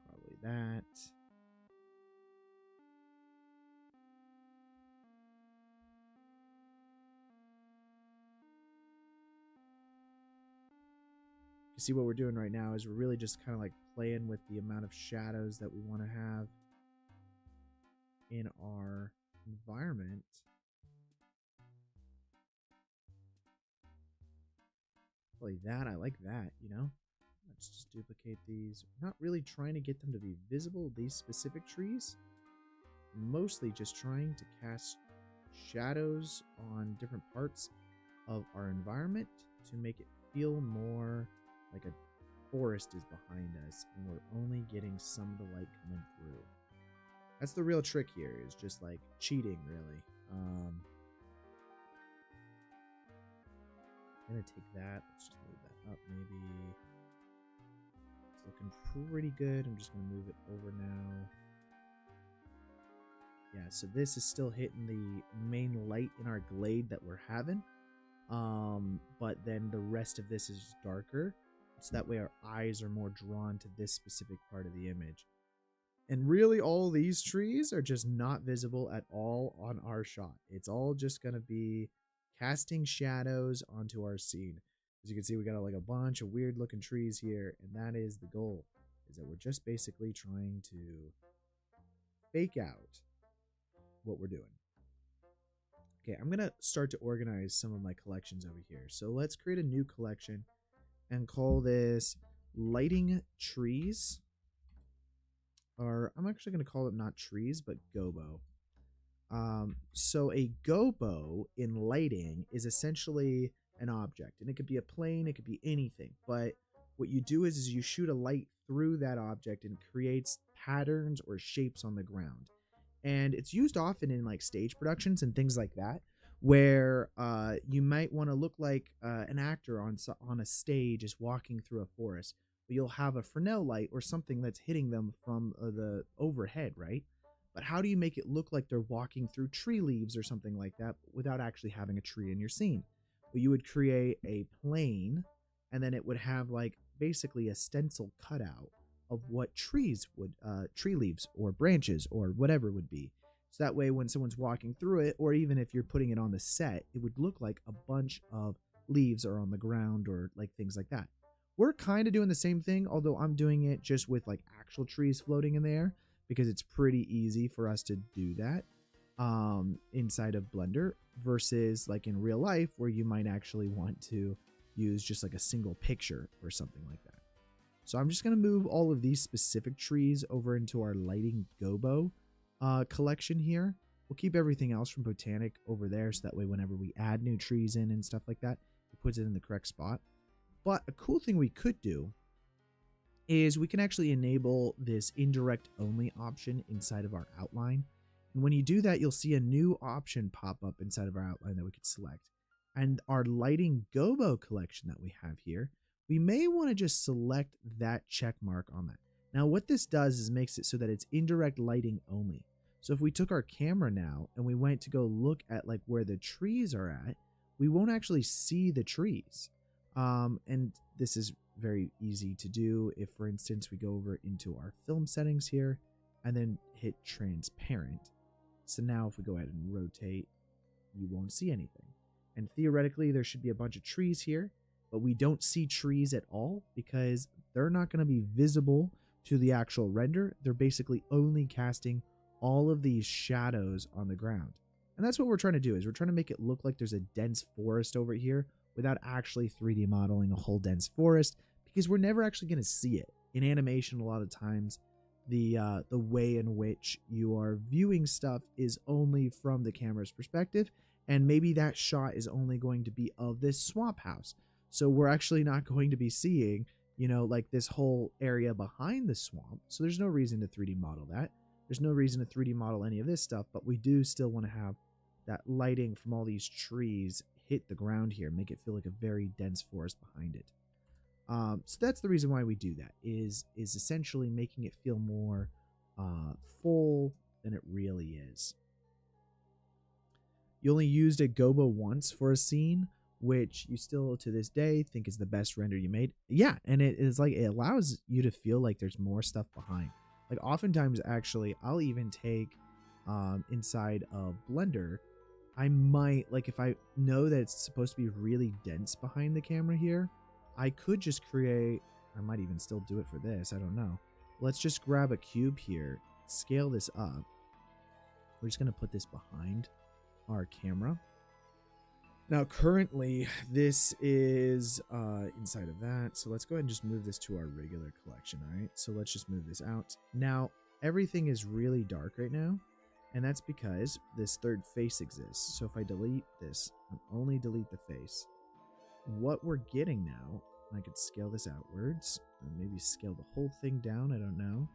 Probably that. You see what we're doing right now is we're really just kind of like playing with the amount of shadows that we want to have in our environment. Probably that. I like that, you know? Let's just duplicate these. Not really trying to get them to be visible, these specific trees. Mostly just trying to cast shadows on different parts of our environment to make it feel more like a forest is behind us and we're only getting some of the light coming through. That's the real trick here, is just like cheating, really. I'm gonna take that. Let's just move that up, maybe. It's looking pretty good. I'm just gonna move it over now. Yeah, so this is still hitting the main light in our glade that we're having. But then the rest of this is darker. So that way our eyes are more drawn to this specific part of the image. And really all these trees are just not visible at all on our shot. It's all just going to be casting shadows onto our scene. As you can see, we got like a bunch of weird looking trees here, and that is the goal, is that we're just basically trying to fake out what we're doing. Okay, I'm going to start to organize some of my collections over here. So let's create a new collection and call this Lighting Trees. Or I'm actually going to call it not trees, but gobo. So a gobo in lighting is essentially an object, and it could be a plane, it could be anything. But what you do is you shoot a light through that object and it creates patterns or shapes on the ground. And it's used often in like stage productions and things like that, where you might want to look like an actor on a stage is walking through a forest. But you'll have a Fresnel light or something that's hitting them from the overhead, right? But how do you make it look like they're walking through tree leaves or something like that without actually having a tree in your scene? Well, you would create a plane, and then it would have like basically a stencil cutout of what trees would, tree leaves or branches or whatever would be. So that way when someone's walking through it, or even if you're putting it on the set, it would look like a bunch of leaves are on the ground or like things like that. We're kind of doing the same thing, although I'm doing it just with like actual trees floating in the air because it's pretty easy for us to do that inside of Blender versus like in real life where you might actually want to use just like a single picture or something like that. So I'm just going to move all of these specific trees over into our lighting gobo collection here. We'll keep everything else from Botanic over there so that way whenever we add new trees in and stuff like that, it puts it in the correct spot. But a cool thing we could do is we can actually enable this indirect only option inside of our outline. And when you do that, you'll see a new option pop up inside of our outline that we could select. And our lighting gobo collection that we have here, we may want to just select that check mark on that. Now what this does is makes it so that it's indirect lighting only. So if we took our camera now and we went to go look at like where the trees are at, we won't actually see the trees. And this is very easy to do if, for instance, we go over into our film settings here and then hit transparent. So now if we go ahead and rotate, you won't see anything. And theoretically, there should be a bunch of trees here, but we don't see trees at all because they're not going to be visible to the actual render. They're basically only casting all of these shadows on the ground. And that's what we're trying to do, is we're trying to make it look like there's a dense forest over here without actually 3D modeling a whole dense forest, because we're never actually going to see it. In animation, a lot of times, the way in which you are viewing stuff is only from the camera's perspective, and maybe that shot is only going to be of this swamp house. So we're actually not going to be seeing, you know, like this whole area behind the swamp. So there's no reason to 3D model that. There's no reason to 3D model any of this stuff, but we do still want to have that lighting from all these trees hit the ground here, make it feel like a very dense forest behind it. So that's the reason why we do that, is essentially making it feel more full than it really is. You only used a gobo once for a scene, which you still to this day think is the best render you made. Yeah, and it is like, it allows you to feel like there's more stuff behind. Like oftentimes, actually, I'll even take inside of Blender, I might, like if I know that it's supposed to be really dense behind the camera here, I could just create, I might even still do it for this, I don't know. Let's just grab a cube here, scale this up. We're just going to put this behind our camera. Now currently this is inside of that, so let's go ahead and just move this to our regular collection. All right, so let's just move this out. Now everything is really dark right now, and that's because this third face exists. So if I delete this and only delete the face, what we're getting now, I could scale this outwards and maybe scale the whole thing down, I don't know,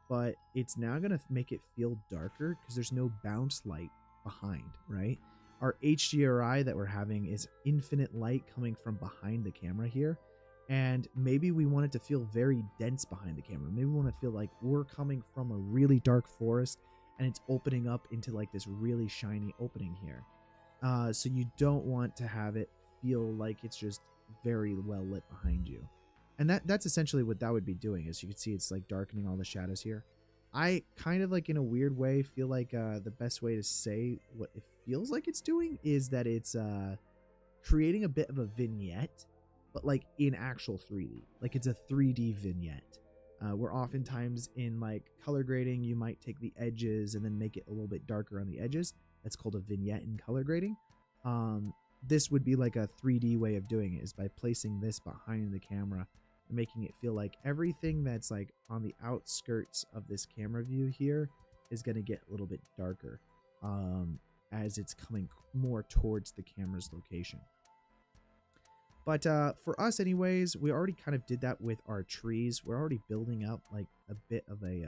but it's now going to make it feel darker because there's no bounce light behind, right? Our HDRI that we're having is infinite light coming from behind the camera here, and maybe we want it to feel very dense behind the camera. Maybe we want to feel like we're coming from a really dark forest and it's opening up into like this really shiny opening here. So you don't want to have it feel like it's just very well lit behind you. And that's essentially what that would be doing. As you can see, it's like darkening all the shadows here. I kind of like in a weird way feel like the best way to say what it feels like it's doing is that it's creating a bit of a vignette, but like in actual 3D. Like it's a 3D vignette. Where oftentimes in like color grading, you might take the edges and then make it a little bit darker on the edges. That's called a vignette in color grading. This would be like a 3D way of doing it, is by placing this behind the camera and making it feel like everything that's like on the outskirts of this camera view here is going to get a little bit darker as it's coming more towards the camera's location. But for us anyways, we already kind of did that with our trees. We're already building up like a bit of a,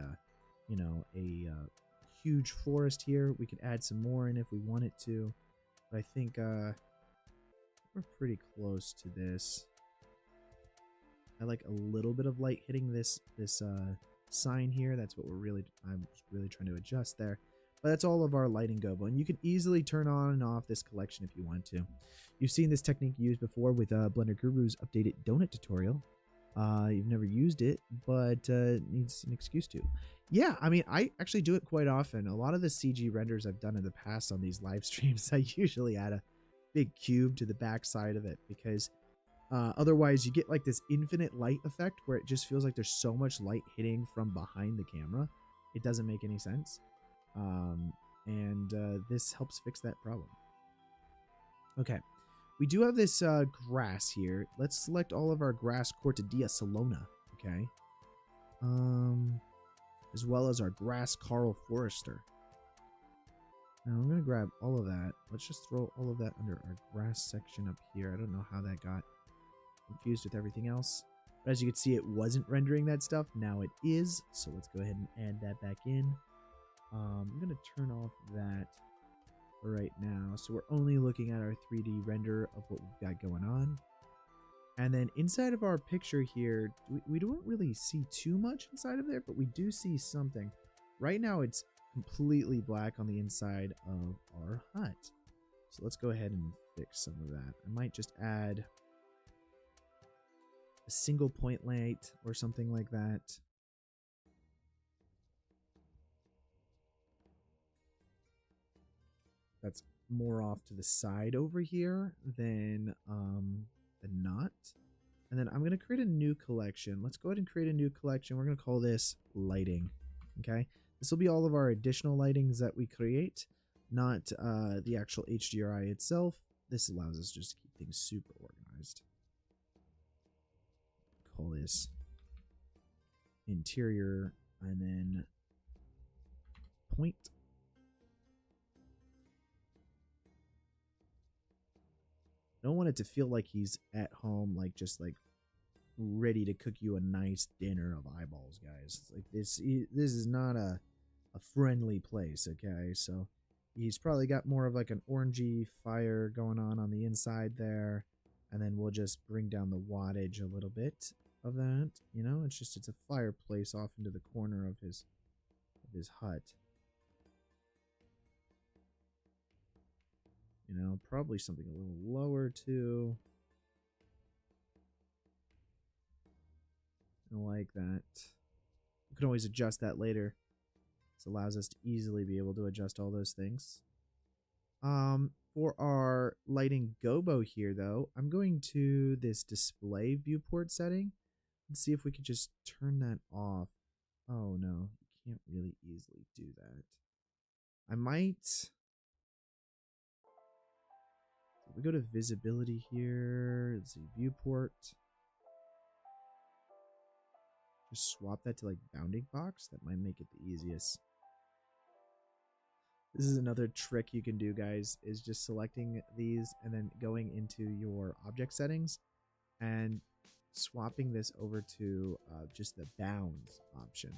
huge forest here. We could add some more in if we wanted to. But I think we're pretty close to this. I like a little bit of light hitting this sign here. That's what I'm really trying to adjust there. But that's all of our lighting gobo, and you can easily turn on and off this collection if you want to. You've seen this technique used before with Blender Guru's updated donut tutorial. You've never used it, but needs an excuse to. Yeah, I mean, I actually do it quite often. A lot of the CG renders I've done in the past on these live streams, I usually add a big cube to the back side of it, because otherwise you get like this infinite light effect where it just feels like there's so much light hitting from behind the camera. It doesn't make any sense. This helps fix that problem. Okay, we do have this grass here. Let's select all of our grass Cortadilla Salona, okay? As well as our grass Carl Forester. Now I'm gonna grab all of that. Let's just throw all of that under our grass section up here. I don't know how that got confused with everything else. But as you can see, it wasn't rendering that stuff. Now it is. So let's go ahead and add that back in. I'm going to turn off that for right now. So we're only looking at our 3D render of what we've got going on. And then inside of our picture here, we don't really see too much inside of there, but we do see something. Right now it's completely black on the inside of our hut. So let's go ahead and fix some of that. I might just add a single point light or something like that. That's more off to the side over here than not. And then I'm going to create a new collection. Let's go ahead and create a new collection. We're going to call this lighting. Okay. This will be all of our additional lightings that we create, not the actual HDRI itself. This allows us just to keep things super organized. Call this interior and then point. I don't want it to feel like he's at home, like just like ready to cook you a nice dinner of eyeballs, guys. It's like this is not a friendly place, okay? So he's probably got more of like an orangey fire going on the inside there, and then we'll just bring down the wattage a little bit of that. You know, it's a fireplace off into the corner of his hut. You know, probably something a little lower too. I like that. We can always adjust that later. This allows us to easily be able to adjust all those things. For our lighting gobo here though, I'm going to this display viewport setting and see if we could just turn that off. Oh no, you can't really easily do that. I might... We go to visibility here. Let's see, viewport. Just swap that to like bounding box. That might make it the easiest. This is another trick you can do, guys, is just selecting these and then going into your object settings and swapping this over to just the bounds option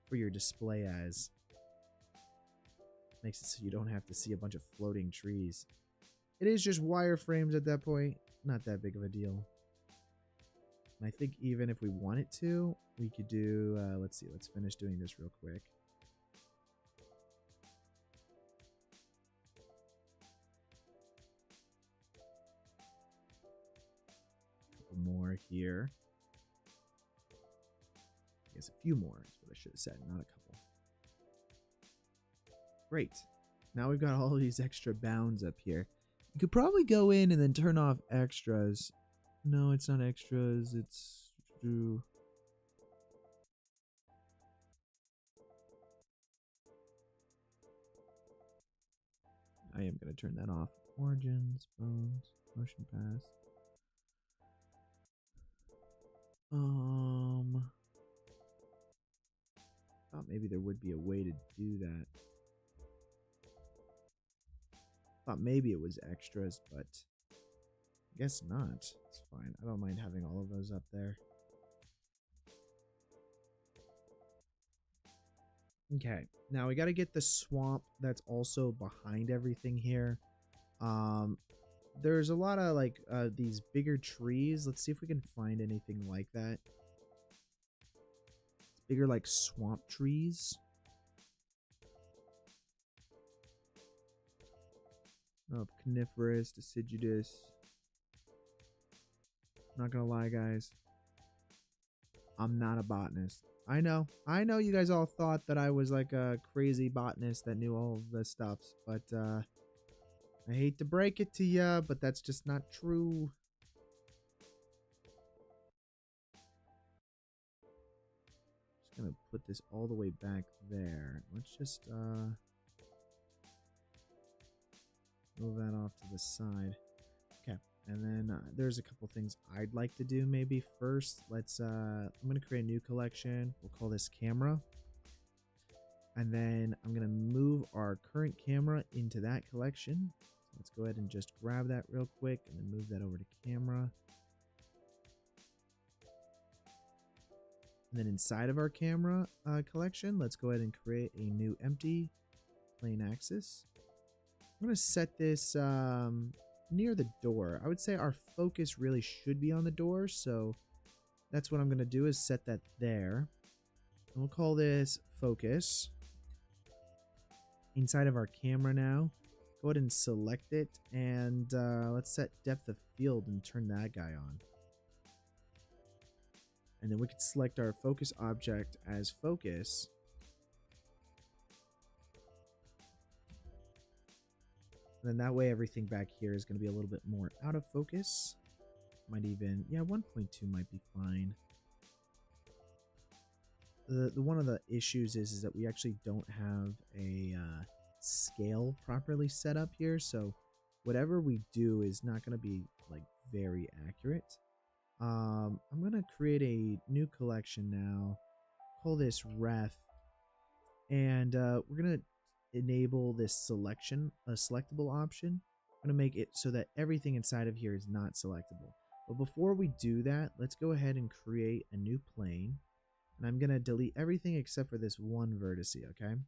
for your display as. Makes it so you don't have to see a bunch of floating trees. It is just wireframes at that point. Not that big of a deal. And I think even if we wanted to, we could do... let's see. Let's finish doing this real quick. more here. I guess a few more is what I should have said, not a couple. Great. Now we've got all of these extra bounds up here. You could probably go in and then turn off extras. No, it's not extras. It's... I am going to turn that off. Origins, bones, motion pass. Thought maybe there would be a way to do that. Thought maybe it was extras, but I guess not. It's fine. I don't mind having all of those up there. Okay, now we got to get the swamp that's also behind everything here. There's a lot of like these bigger trees. Let's see if we can find anything like that. Bigger like swamp trees. Oh, coniferous, deciduous. Not gonna lie, guys. I'm not a botanist. I know you guys all thought that I was like a crazy botanist that knew all of this stuff, but I hate to break it to ya, but that's just not true. Just gonna put this all the way back there. Let's just move that off to the side. Okay, and then there's a couple things I'd like to do. Maybe first, let's I'm gonna create a new collection. We'll call this camera, and then I'm gonna move our current camera into that collection. So let's go ahead and just grab that real quick and then move that over to camera. And then inside of our camera collection, let's go ahead and create a new empty plane axis. I'm gonna set this near the door. I would say our focus really should be on the door, so that's what I'm gonna do, is set that there. And we'll call this focus. Inside of our camera now, go ahead and select it, and let's set depth of field and turn that guy on. And then we can select our focus object as focus. And then that way everything back here is going to be a little bit more out of focus. Might even, yeah, 1.2 might be fine. The one of the issues is that we actually don't have a scale properly set up here, so whatever we do is not going to be like very accurate. I'm going to create a new collection now. Call this ref, and we're going to enable this selection, a selectable option. I'm going to make it so that everything inside of here is not selectable. But before we do that, let's go ahead and create a new plane. And I'm going to delete everything except for this one vertice, okay? And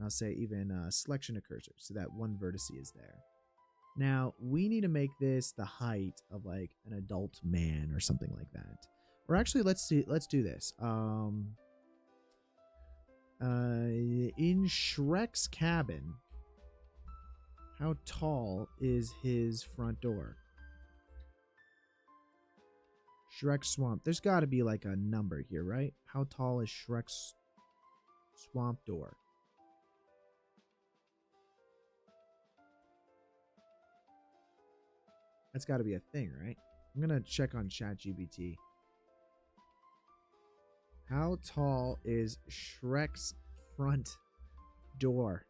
I'll say even selection of cursor, so that one vertice is there. Now, we need to make this the height of like an adult man or something like that. Or actually, let's do this. In Shrek's cabin, how tall is his front door? Shrek's swamp. There's got to be like a number here, right? How tall is Shrek's swamp door? That's got to be a thing, right? I'm going to check on ChatGPT. How tall is Shrek's front door?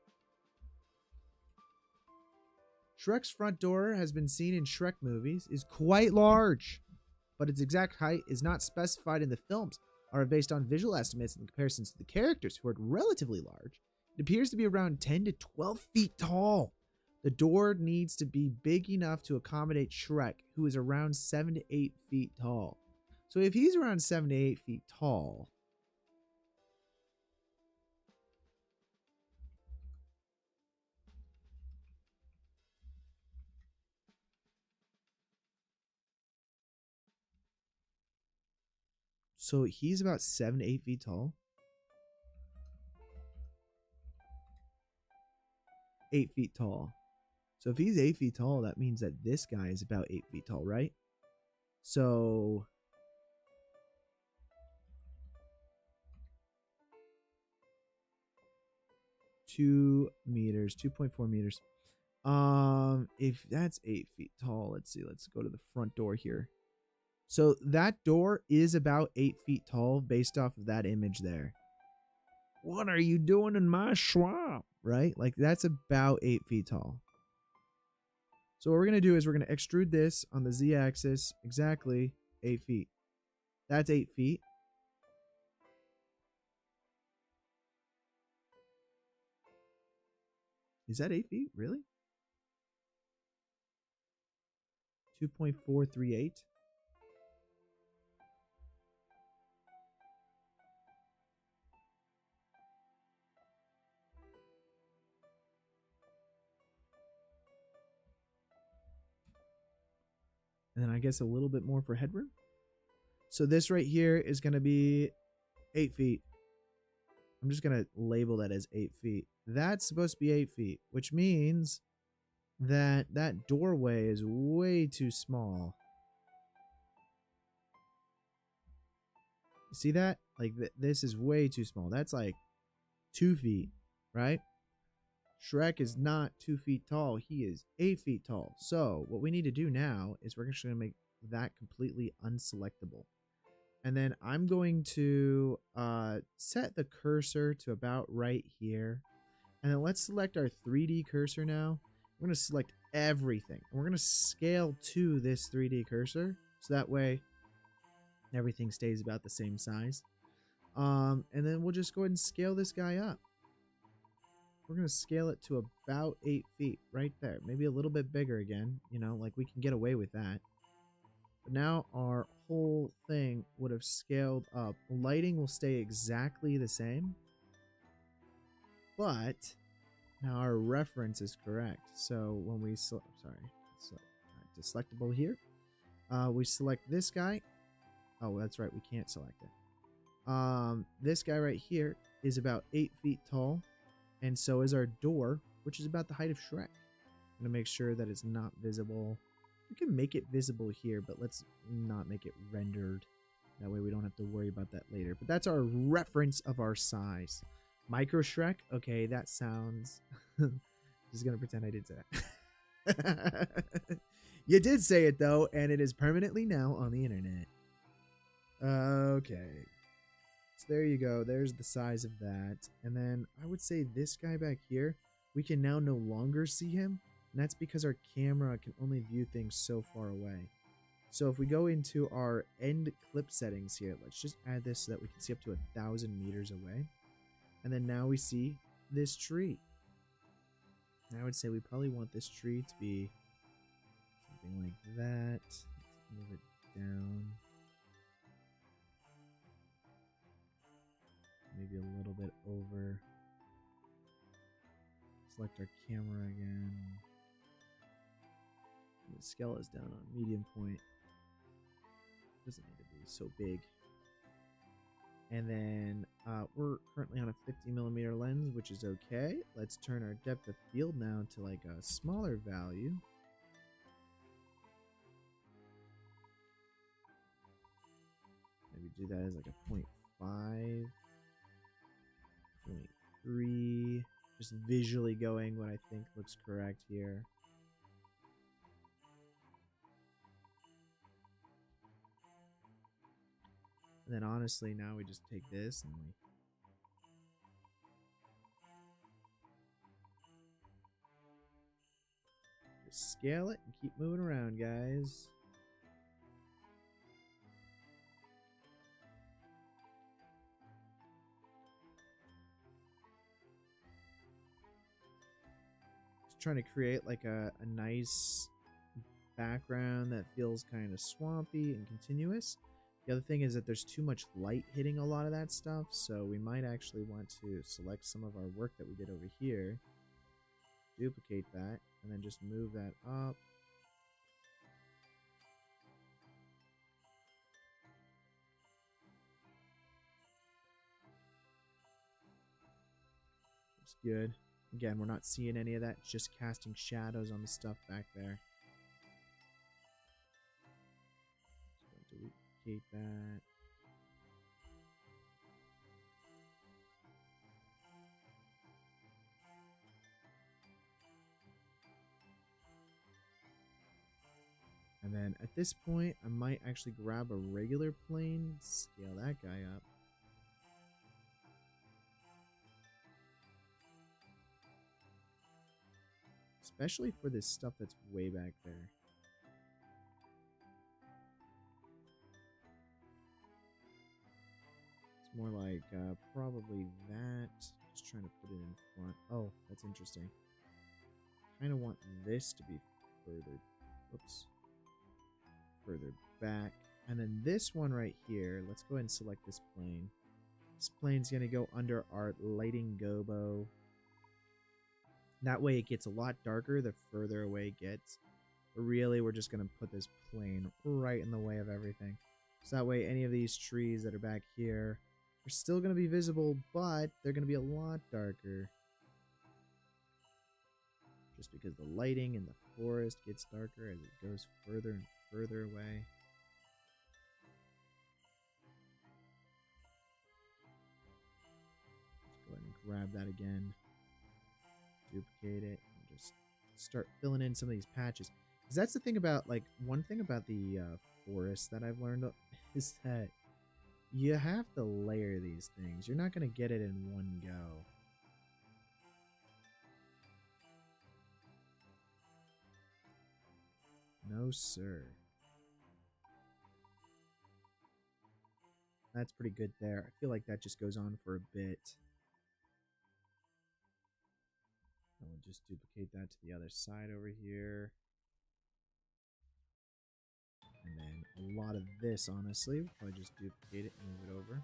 Shrek's front door has been seen in Shrek movies, is quite large, but its exact height is not specified in the films, are based on visual estimates and comparisons to the characters, who are relatively large. It appears to be around 10 to 12 feet tall. The door needs to be big enough to accommodate Shrek, who is around 7 to 8 feet tall. So if he's around 7 to 8 feet tall, so he's about 7 to 8 feet tall. 8 feet tall. So if he's 8 feet tall, that means that this guy is about 8 feet tall, right? So 2 meters, 2.4 meters. If that's 8 feet tall, let's see. Let's go to the front door here. So that door is about 8 feet tall based off of that image there. What are you doing in my swamp? Right? Like that's about 8 feet tall. So what we're going to do is we're going to extrude this on the z-axis exactly 8 feet. That's 8 feet. Is that 8 feet? Really? 2.438. And then I guess a little bit more for headroom. So this right here is going to be 8 feet. I'm just going to label that as 8 feet. That's supposed to be 8 feet, which means that that doorway is way too small. You see that? Like this is way too small. That's like 2 feet, right? Shrek is not 2 feet tall. He is 8 feet tall. So what we need to do now is we're actually going to make that completely unselectable. And then I'm going to set the cursor to about right here. And then let's select our 3D cursor now. We're going to select everything. We're going to scale to this 3D cursor. So that way everything stays about the same size. And then we'll just go ahead and scale this guy up. We're going to scale it to about 8 feet right there. Maybe a little bit bigger again. You know, like we can get away with that. But now our whole thing would have scaled up. Lighting will stay exactly the same. But now our reference is correct. So when we select, selectable here. We select this guy. Oh, that's right. We can't select it. This guy right here is about 8 feet tall. And so is our door, which is about the height of Shrek. I'm going to make sure that it's not visible. We can make it visible here, but let's not make it rendered. That way we don't have to worry about that later. But that's our reference of our size. Micro Shrek? Okay, that sounds... Just going to pretend I did say that. You did say it, though, and it is permanently now on the internet. Okay. So there you go. There's the size of that. And then I would say this guy back here, we can now no longer see him. And that's because our camera can only view things so far away. So if we go into our end clip settings here, let's just add this so that we can see up to 1,000 meters away. And then now we see this tree. And I would say we probably want this tree to be something like that. Let's move it down. Maybe a little bit over. Select our camera again. The scale is down on medium point. Doesn't need to be so big. And then we're currently on a 50mm lens, which is okay. Let's turn our depth of field now to like a smaller value. Maybe do that as like a 0.5. 0.3. Just visually going what I think looks correct here. And then honestly, now we just take this and we just scale it and keep moving around, guys. Just trying to create like a nice background that feels kind of swampy and continuous. The other thing is that there's too much light hitting a lot of that stuff, so we might actually want to select some of our work that we did over here, duplicate that, and then just move that up. Looks good. Again, we're not seeing any of that, it's just casting shadows on the stuff back there. duplicate that. And then at this point, I might actually grab a regular plane, scale that guy up. Especially for this stuff that's way back there. It's more like probably that. Just trying to put it in front. Oh, that's interesting. Kind of want this to be further. Whoops. Further back. And then this one right here. Let's go ahead and select this plane. This plane's going to go under our lighting gobo. That way it gets a lot darker the further away it gets. But really, we're just going to put this plane right in the way of everything. So that way any of these trees that are back here are still going to be visible, but they're going to be a lot darker. Just because the lighting in the forest gets darker as it goes further and further away. Let's go ahead and grab that again. Duplicate it and just start filling in some of these patches. Because that's the thing about, like, one thing about the forest that I've learned is that you have to layer these things. You're not going to get it in one go. No, sir. That's pretty good there. I feel like that just goes on for a bit. And we'll just duplicate that to the other side over here. And then a lot of this, honestly, we'll probably just duplicate it and move it over.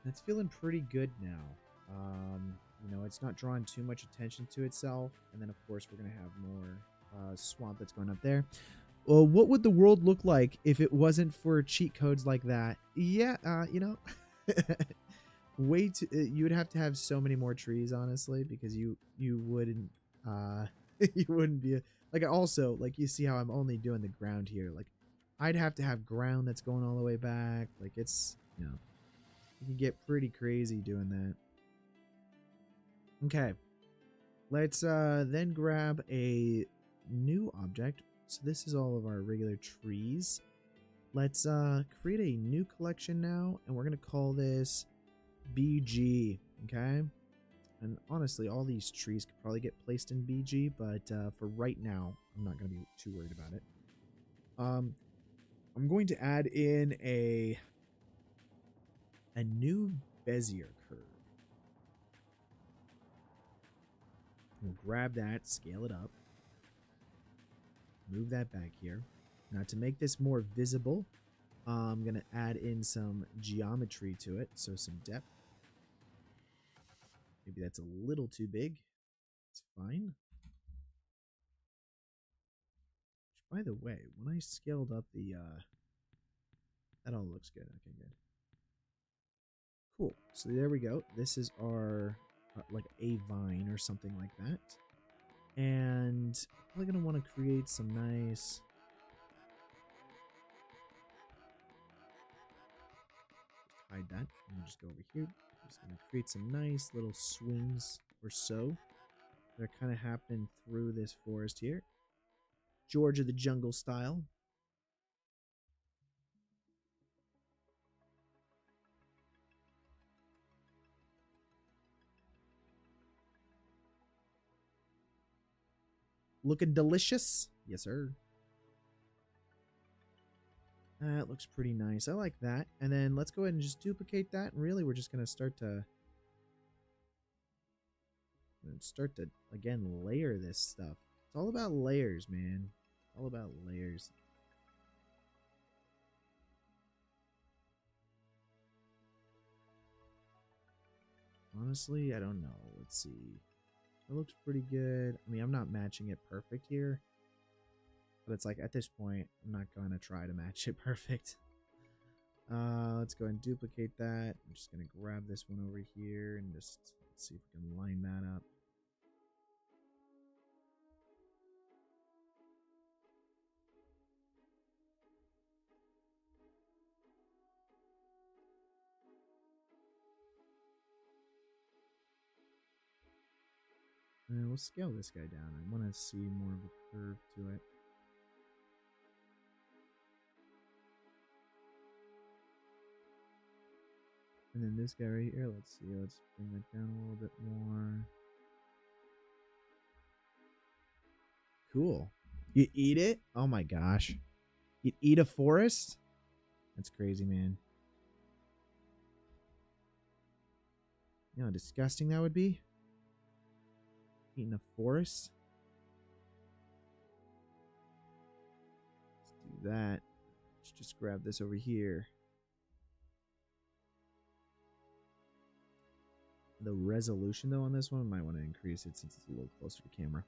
That's feeling pretty good now. You know, it's not drawing too much attention to itself. And then, of course, we're going to have more swamp that's going up there. Well, what would the world look like if it wasn't for cheat codes like that? Yeah, you know, way too, you would have to have so many more trees, honestly, because you wouldn't, you wouldn't be, like, also, like, you see how I'm only doing the ground here. Like, I'd have to have ground that's going all the way back. Like, it's, you know, you can get pretty crazy doing that. Okay, let's then grab a new object. So this is all of our regular trees. Let's create a new collection now, and we're gonna call this BG. Okay, and honestly, all these trees could probably get placed in BG, but for right now, I'm not gonna be too worried about it. I'm going to add in a new Bezier curve. We'll grab that, scale it up, move that back here. Now, to make this more visible, I'm going to add in some geometry to it, so some depth. Maybe that's a little too big. It's fine. By the way, when I scaled up the, that all looks good. Okay, good. Cool. So there we go. This is our, like, a vine or something like that. And I'm probably going to want to create some nice... hide that. And we'll just go over here. Just going to create some nice little swings or so. They're kind of happening through this forest here. George of the Jungle style. Looking delicious. Yes, sir. That looks pretty nice. I like that. And then let's go ahead and just duplicate that. And really, we're just going to start to again, layer this stuff. It's all about layers, man. All about layers. Honestly, I don't know. Let's see. It looks pretty good. I mean, I'm not matching it perfect here. But it's like, at this point, I'm not going to try to match it perfect. Let's go and duplicate that. I'm just going to grab this one over here and just see if we can line that up. And we'll scale this guy down. I want to see more of a curve to it. And then this guy right here, let's see. Let's bring that down a little bit more. Cool. You eat it? Oh my gosh. You'd eat a forest? That's crazy, man. You know how disgusting that would be? Eating a forest? Let's do that. Let's just grab this over here. The resolution, though, on this one, might want to increase it since it's a little closer to camera.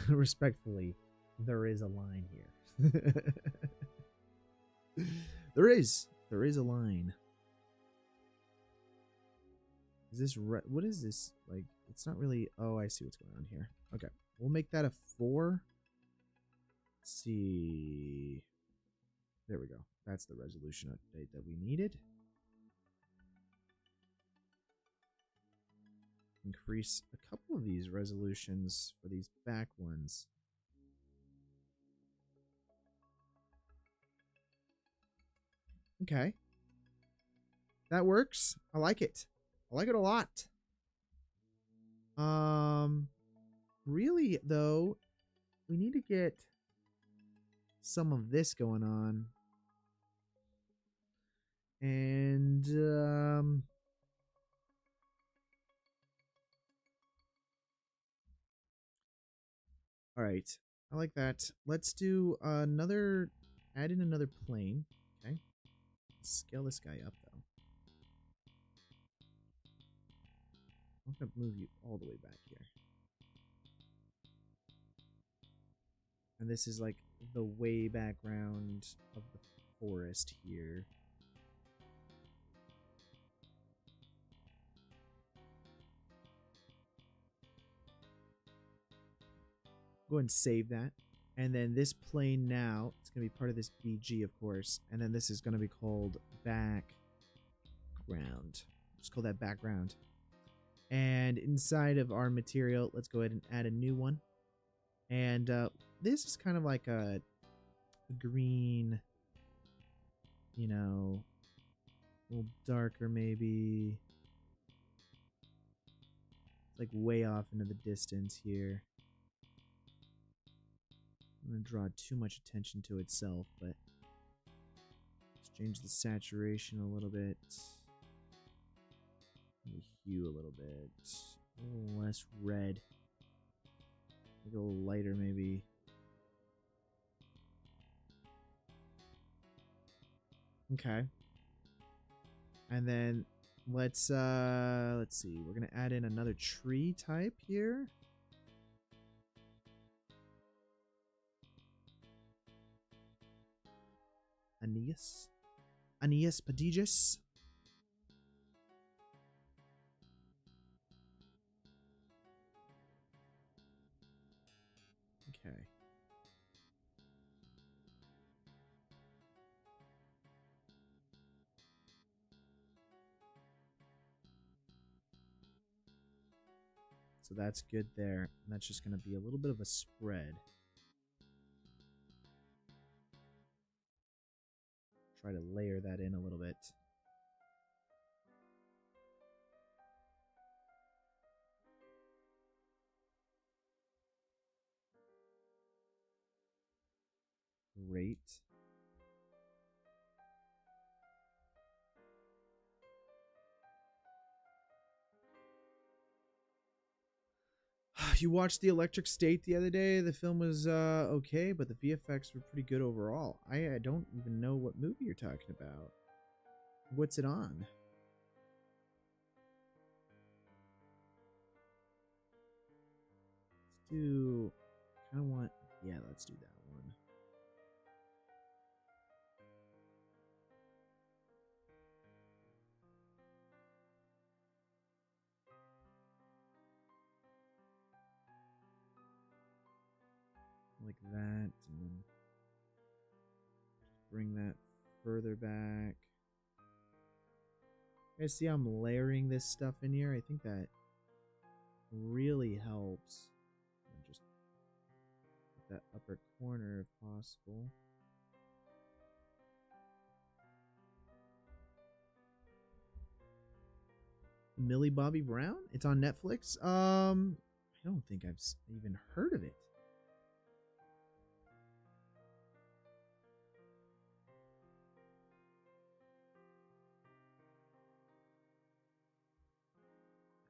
Respectfully, there is a line here. There is a line. Is this what is this? Like, it's not really. Oh, I see what's going on here. Okay, we'll make that a 4. Let's see. There we go. That's the resolution update that we needed. Increase a couple of these resolutions for these back ones. Okay. That works. I like it. I like it a lot. Really though, we need to get some of this going on. And all right. I like that. Let's do another, add in another plane. Okay. Scale this guy up though. I'm gonna move you all the way back here. And this is like the way background of the forest here. Go ahead and save that. And then this plane now, it's going to be part of this BG, of course. And then this is going to be called background. Just call that background. And inside of our material, let's go ahead and add a new one. And this is kind of like a green, you know, a little darker maybe. It's like way off into the distance here. I'm going to draw too much attention to itself, but let's change the saturation a little bit. The hue a little bit. A little less red. Make it a little lighter maybe. Okay. And then let's see. We're going to add in another tree type here. Aeneas Padigus. Okay. So that's good there. And that's just going to be a little bit of a spread. Try to layer that in a little bit. Great. You watched The Electric State the other day. The film was okay, but the VFX were pretty good overall. I don't even know what movie you're talking about. What's it on? Let's do... kind of want... yeah, let's do that one. Like that, and then bring that further back. You guys see I'm layering this stuff in here? I think that really helps. Just put that upper corner if possible. Millie Bobby Brown? It's on Netflix? I don't think I've even heard of it.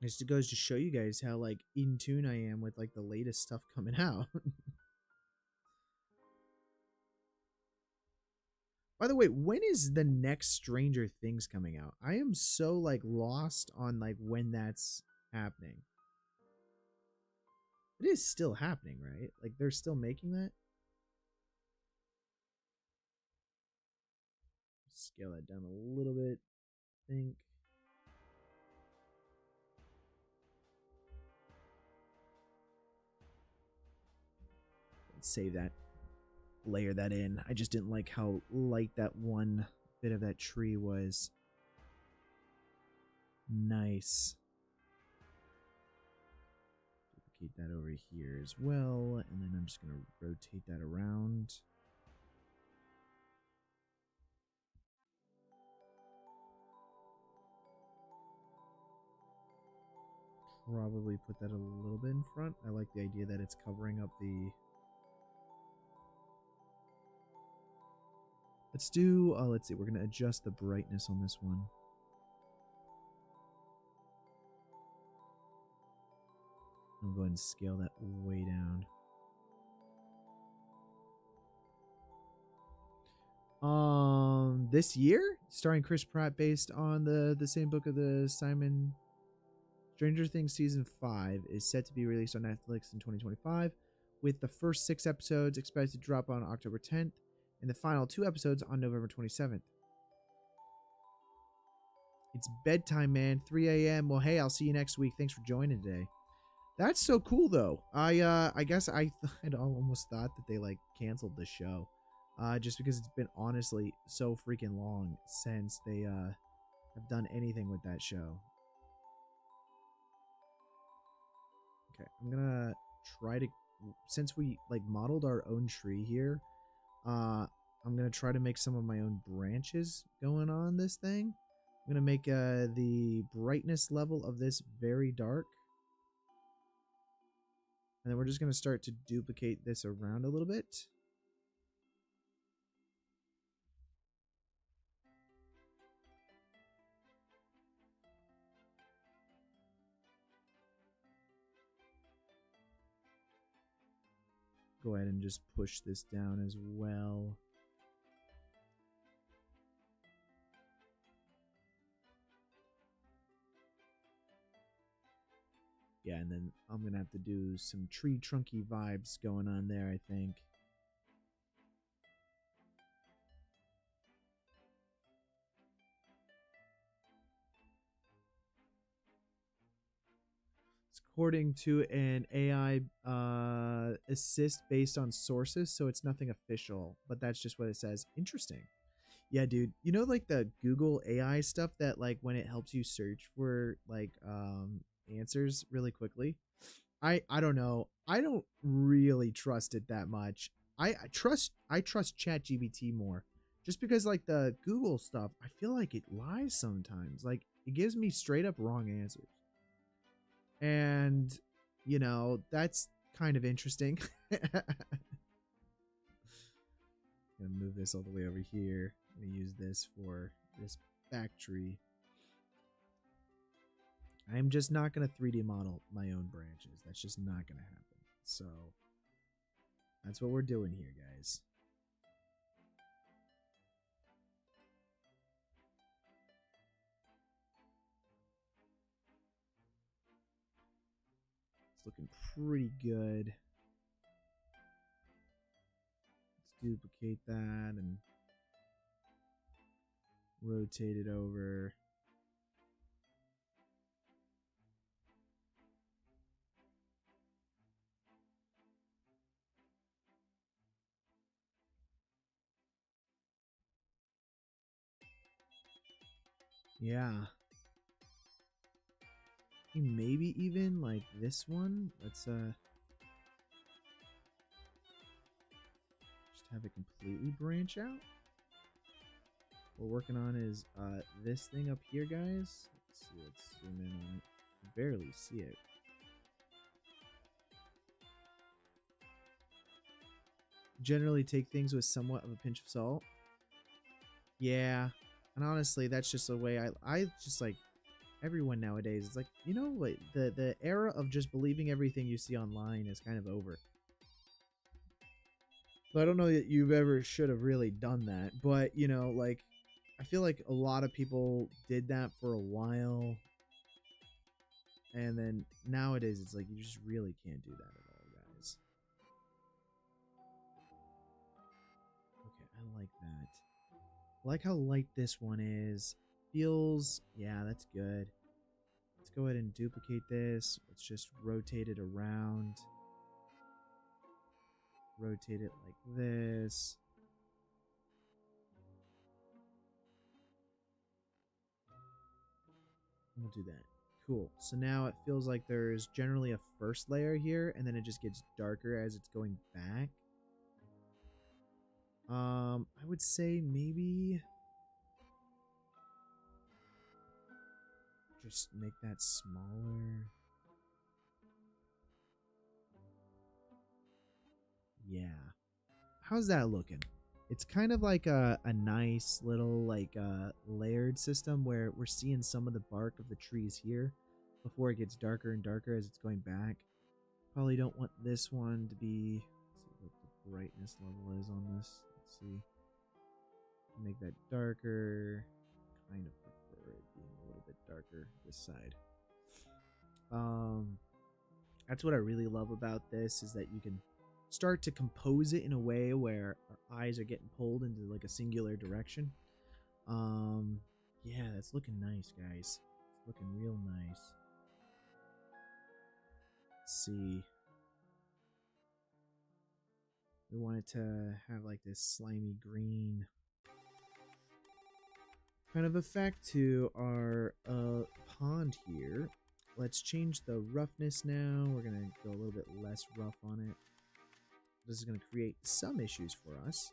Just it goes to show you guys how like in tune I am with like the latest stuff coming out. By the way, when is the next Stranger Things coming out? I am so like lost on like when that's happening. It is still happening, right? Like they're still making that? Scale that down a little bit, I think. Let's save that. Layer that in. I just didn't like how light that one bit of that tree was. Nice. Duplicate that over here as well, and then I'm just going to rotate that around. Probably put that a little bit in front. I like the idea that it's covering up the... Let's do... let's see. We're going to adjust the brightness on this one. I'll go ahead and scale that way down. This year, starring Chris Pratt, based on the same book of the Simon. Stranger Things season 5 is set to be released on Netflix in 2025, with the first 6 episodes expected to drop on October 10th, and the final 2 episodes on November 27th. It's bedtime, man. 3 a.m. Well, hey, I'll see you next week. Thanks for joining today. That's so cool, though. I guess I'd almost thought that they like canceled the show, just because it's been honestly so freaking long since they have done anything with that show. Okay, I'm gonna try to, since we like modeled our own tree here, I'm gonna try to make some of my own branches going on this thing. I'm gonna make the brightness level of this very dark. And then we're just going to start to duplicate this around a little bit. Go ahead and just push this down as well. Yeah, and then I'm going to have to do some tree trunky vibes going on there, I think. It's according to an AI assist based on sources, so it's nothing official, but that's just what it says. Interesting. Yeah, dude. You know, like the Google AI stuff that like when it helps you search for like answers really quickly. I don't know. I don't really trust it that much. I trust ChatGPT more. Just because like the Google stuff, I feel like it lies sometimes. Like it gives me straight up wrong answers. And you know, that's kind of interesting. Gonna move this all the way over here. I'm gonna use this for this back tree. I'm just not gonna 3D model my own branches. That's just not gonna happen. So that's what we're doing here, guys. It's looking pretty good. Let's duplicate that and rotate it over. Yeah. maybe even like this one. Let's just have it completely branch out. What we're working on is this thing up here, guys. Let's see, let's zoom in on it. You can barely see it. Generally take things with somewhat of a pinch of salt. Yeah. And honestly, that's just the way I just like everyone nowadays. It's like, you know what, the era of just believing everything you see online is kind of over. So I don't know that you've ever should have really done that, but you know, like I feel like a lot of people did that for a while. And then nowadays it's like you just really can't do that at all, guys. Okay, I like that. I like how light this one is. Feels, yeah, that's good. Let's go ahead and duplicate this. Let's just rotate it around. Rotate it like this. We'll do that. Cool. So now it feels like there's generally a first layer here, and then it just gets darker as it's going back. I would say maybe just make that smaller. Yeah. How's that looking? It's kind of like a nice little like layered system where we're seeing some of the bark of the trees here before it gets darker and darker as it's going back. Probably don't want this one to be, let's see what the brightness level is on this. Let's see. Make that darker. Kind of prefer it being a little bit darker this side. That's what I really love about this, is that you can start to compose it in a way where our eyes are getting pulled into like a singular direction. Yeah, that's looking nice, guys. It's looking real nice. Let's see. We want it to have like this slimy green kind of effect to our pond here. Let's change the roughness now. We're going to go a little bit less rough on it. This is going to create some issues for us.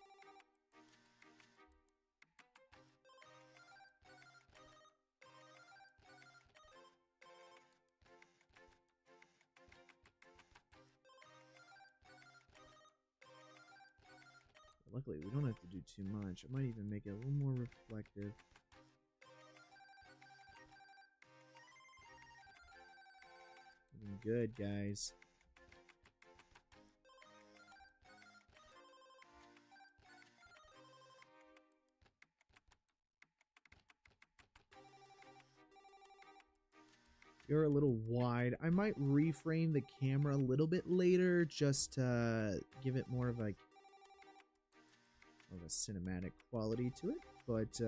Luckily, we don't have to do too much. I might even make it a little more reflective. Looking good, guys. You're a little wide. I might reframe the camera a little bit later just to give it more of like a cinematic quality to it, but it's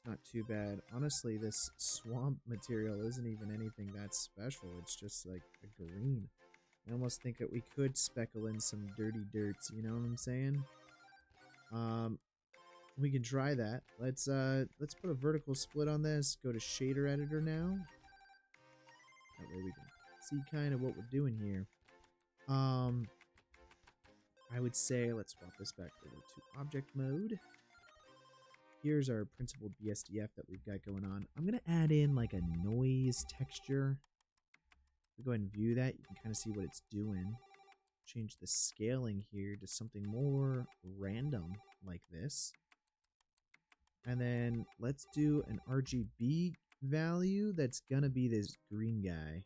not too bad. Honestly, this swamp material isn't even anything that special. It's just like a green. I almost think that we could speckle in some dirty dirts, you know what I'm saying? We can try that. Let's put a vertical split on this. Go to shader editor now. That way we can see kind of what we're doing here. I would say let's swap this back over to object mode. Here's our principled BSDF that we've got going on. I'm going to add in like a noise texture. If we go ahead and view that, you can kind of see what it's doing. Change the scaling here to something more random like this. And then let's do an RGB value that's going to be this green guy.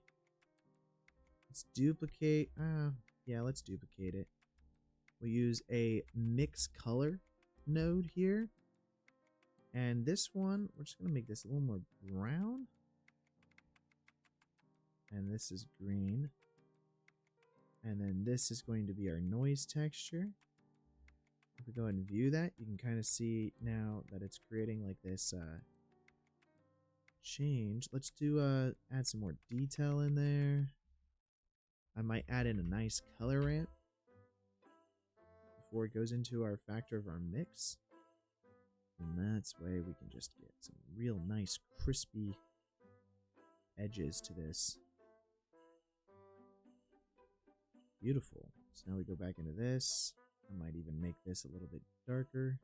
Let's duplicate. Yeah, let's duplicate it. We'll use a mix color node here. And this one, we're just going to make this a little more brown. And this is green. And then this is going to be our noise texture. If we go ahead and view that, you can kind of see now that it's creating like this change. Let's do add some more detail in there. I might add in a nice color ramp before it goes into our factor of our mix. And that's way we can just get some real nice crispy edges to this. Beautiful. So now we go back into this. I might even make this a little bit darker.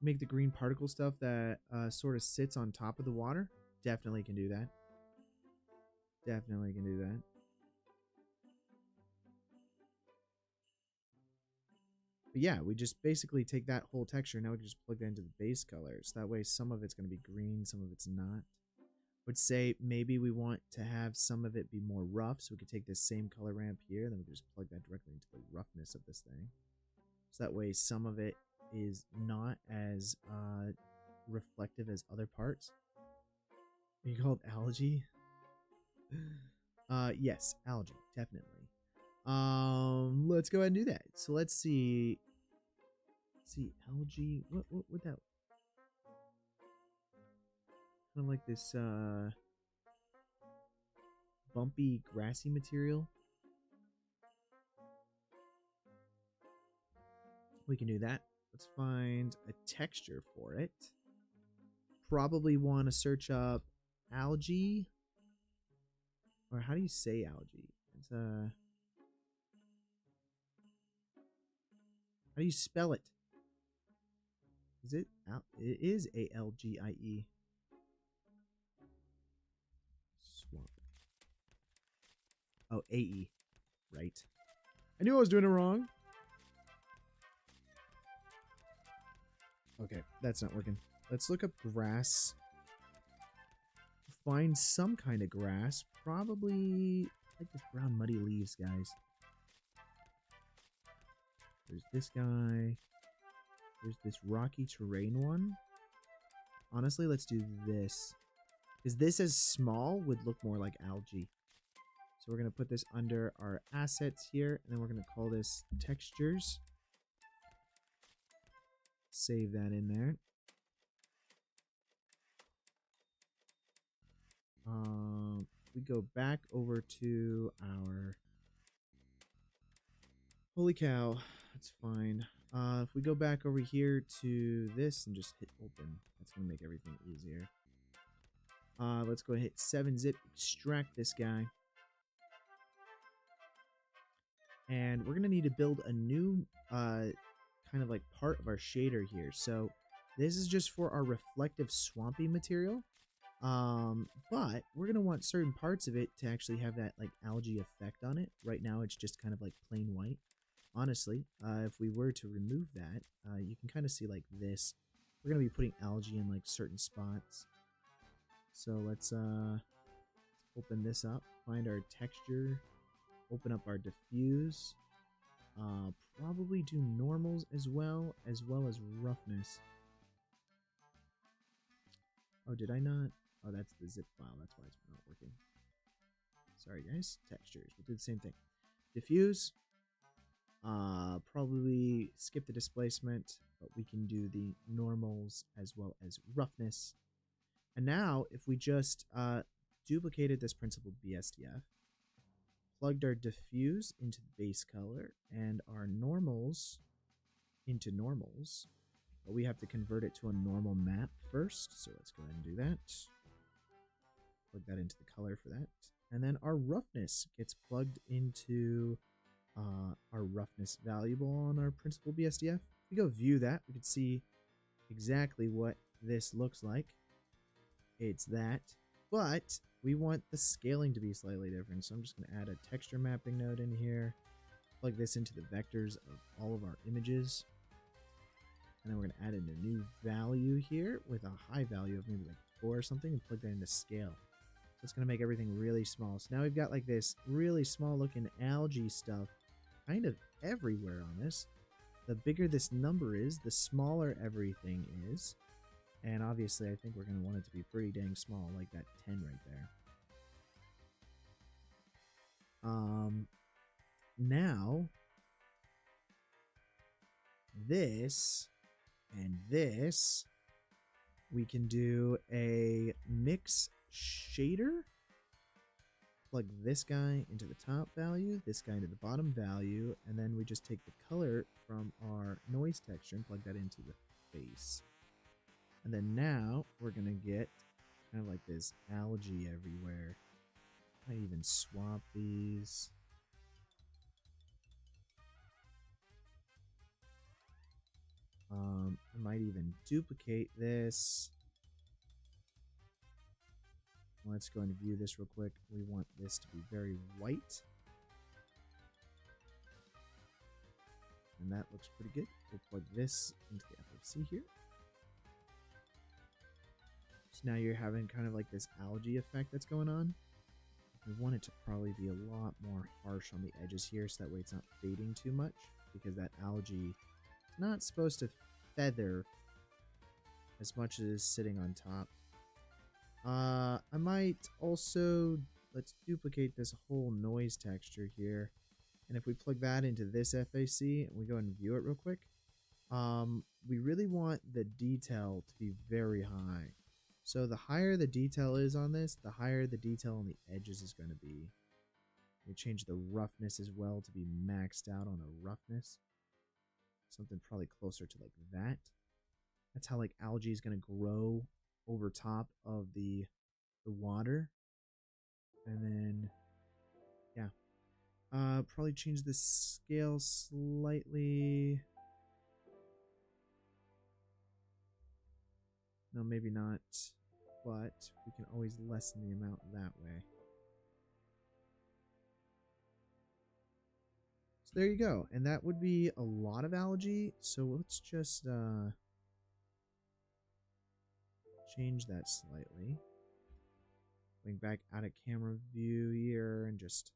Make the green particle stuff that sort of sits on top of the water. Definitely can do that. Definitely can do that. But yeah, we just basically take that whole texture. Now we can just plug that into the base colors. That way some of it's going to be green, some of it's not. Would say maybe we want to have some of it be more rough. So we could take this same color ramp here. Then we can just plug that directly into the roughness of this thing. So that way some of it is not as reflective as other parts. You call it algae? Yes, algae, definitely. Let's go ahead and do that. So let's see. Let's see, algae. What that? Kind of like this bumpy, grassy material. We can do that. Let's find a texture for it. Probably want to search up algae. Or how do you say algae? It's how do you spell it? Is it it is ALGIE. Swamp. Oh, AE. Right. I knew I was doing it wrong. Okay, that's not working. Let's look up grass. Find some kind of grass. Probably like this brown muddy leaves, guys. There's this guy. There's this rocky terrain one. Honestly, let's do this. Because this as small would look more like algae. So we're going to put this under our assets here. And then we're going to call this textures. Save that in there. We go back over to our... Holy cow. That's fine. If we go back over here to this and just hit open, that's going to make everything easier. Let's go ahead, hit 7-zip, extract this guy. And we're going to need to build a new kind of like part of our shader here. So this is just for our reflective swampy material. But we're going to want certain parts of it to actually have that like algae effect on it. Right now it's just kind of like plain white. Honestly, if we were to remove that, you can kind of see like this. We're going to be putting algae in like certain spots. So let's open this up, find our texture, open up our diffuse, probably do normals as well as roughness. Oh, did I not? Oh, that's the zip file. That's why it's not working. Sorry, guys. Textures. We'll do the same thing. Diffuse. Probably skip the displacement, but we can do the normals as well as roughness. And now, if we just duplicated this principled BSDF, plugged our diffuse into the base color, and our normals into normals, but we have to convert it to a normal map first, so let's go ahead and do that. Plug that into the color for that. And then our roughness gets plugged into our roughness variable on our principled BSDF. If we go view that, we can see exactly what this looks like. It's that, but we want the scaling to be slightly different. So I'm just going to add a texture mapping node in here, plug this into the vectors of all of our images. And then we're going to add in a new value here with a high value of maybe like 4 or something and plug that into scale. So it's going to make everything really small. So now we've got like this really small looking algae stuff kind of everywhere on this. The bigger this number is, the smaller everything is. And obviously I think we're going to want it to be pretty dang small, like that 10 right there. Now, this and this, we can do a mix shader. Plug this guy into the top value, this guy into the bottom value, and then we just take the color from our noise texture and plug that into the face. And then now we're going to get kind of like this algae everywhere. Might even swap these. I might even duplicate this. Let's go and view this real quick. We want this to be very white. And that looks pretty good. We'll plug this into the FFC here. So now you're having kind of like this algae effect that's going on. We want it to probably be a lot more harsh on the edges here so that way it's not fading too much, because that algae is not supposed to feather as much as it's sitting on top. I might also, let's duplicate this whole noise texture here. And if we plug that into this FAC and we go and view it real quick, we really want the detail to be very high. So the higher the detail is on this, the higher the detail on the edges is going to be. We change the roughness as well to be maxed out on the roughness. Something probably closer to like that. That's how like algae is going to grow over top of the water. And then, yeah. Probably change the scale slightly. No, maybe not, but we can always lessen the amount that way. So there you go. And that would be a lot of algae. So let's just change that slightly. Going back out of camera view here and just...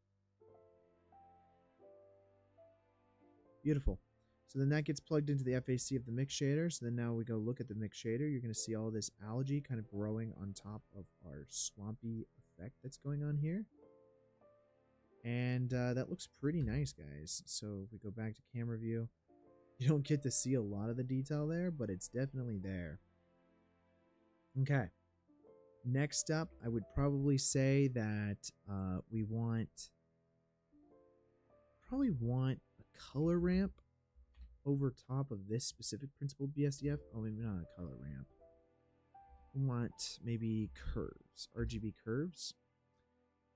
Beautiful. So then that gets plugged into the FAC of the mix shader. So then now we go look at the mix shader. You're going to see all this algae kind of growing on top of our swampy effect that's going on here. And that looks pretty nice, guys. So if we go back to camera view, you don't get to see a lot of the detail there, but it's definitely there. Okay. Next up, I would probably say that we probably want a color ramp over top of this specific principled BSDF. Oh, maybe not a color ramp. We want maybe curves, RGB curves.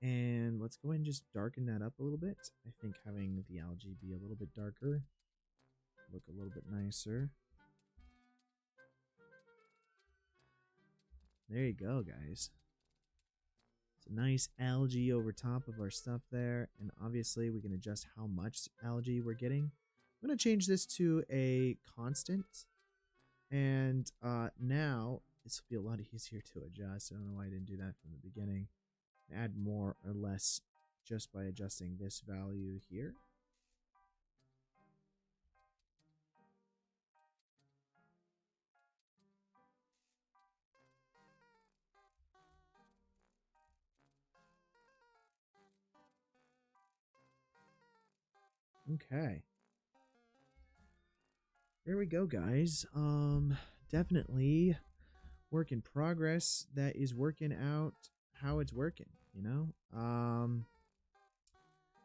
And let's go ahead and just darken that up a little bit. I think having the algae be a little bit darker, look a little bit nicer. There you go, guys. It's a nice algae over top of our stuff there. And obviously we can adjust how much algae we're getting. I'm going to change this to a constant. And now this will be a lot easier to adjust. I don't know why I didn't do that from the beginning. Add more or less just by adjusting this value here. Okay. There we go, guys. Definitely work in progress that is working out how it's working, you know?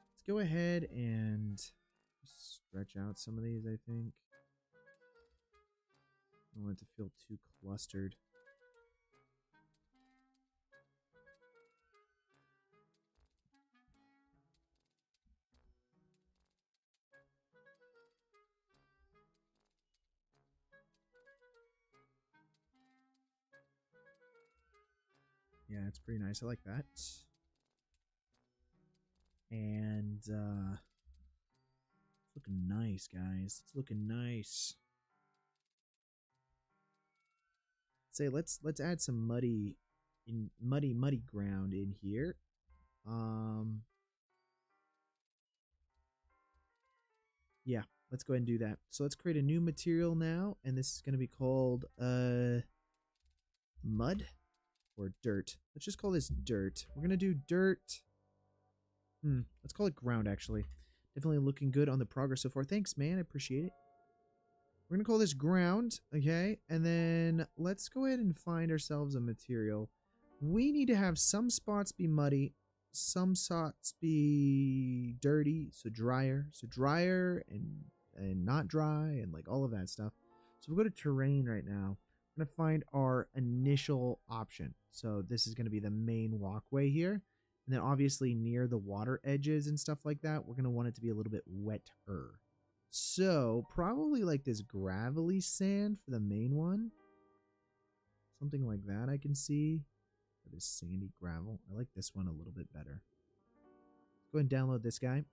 Let's go ahead and stretch out some of these, I think. I don't want it to feel too clustered. Yeah, it's pretty nice. I like that. And it's looking nice, guys. It's looking nice. Say let's add some muddy ground in here. Yeah, let's go ahead and do that. So let's create a new material now, and this is going to be called mud or dirt. Let's just call this dirt. We're going to do dirt. Let's call it ground, actually. Definitely looking good on the progress so far. Thanks, man. I appreciate it. We're going to call this ground, okay? And then let's go ahead and find ourselves a material. We need to have some spots be muddy, some spots be dirty, so drier and not dry, and like all of that stuff. So we'll go to terrain right now. going to find our initial option. So this is going to be the main walkway here. And then obviously near the water edges and stuff like that, we're going to want it to be a little bit wetter. So probably like this gravelly sand for the main one. Something like that I can see. Or this sandy gravel. I like this one a little bit better. Go ahead and download this guy.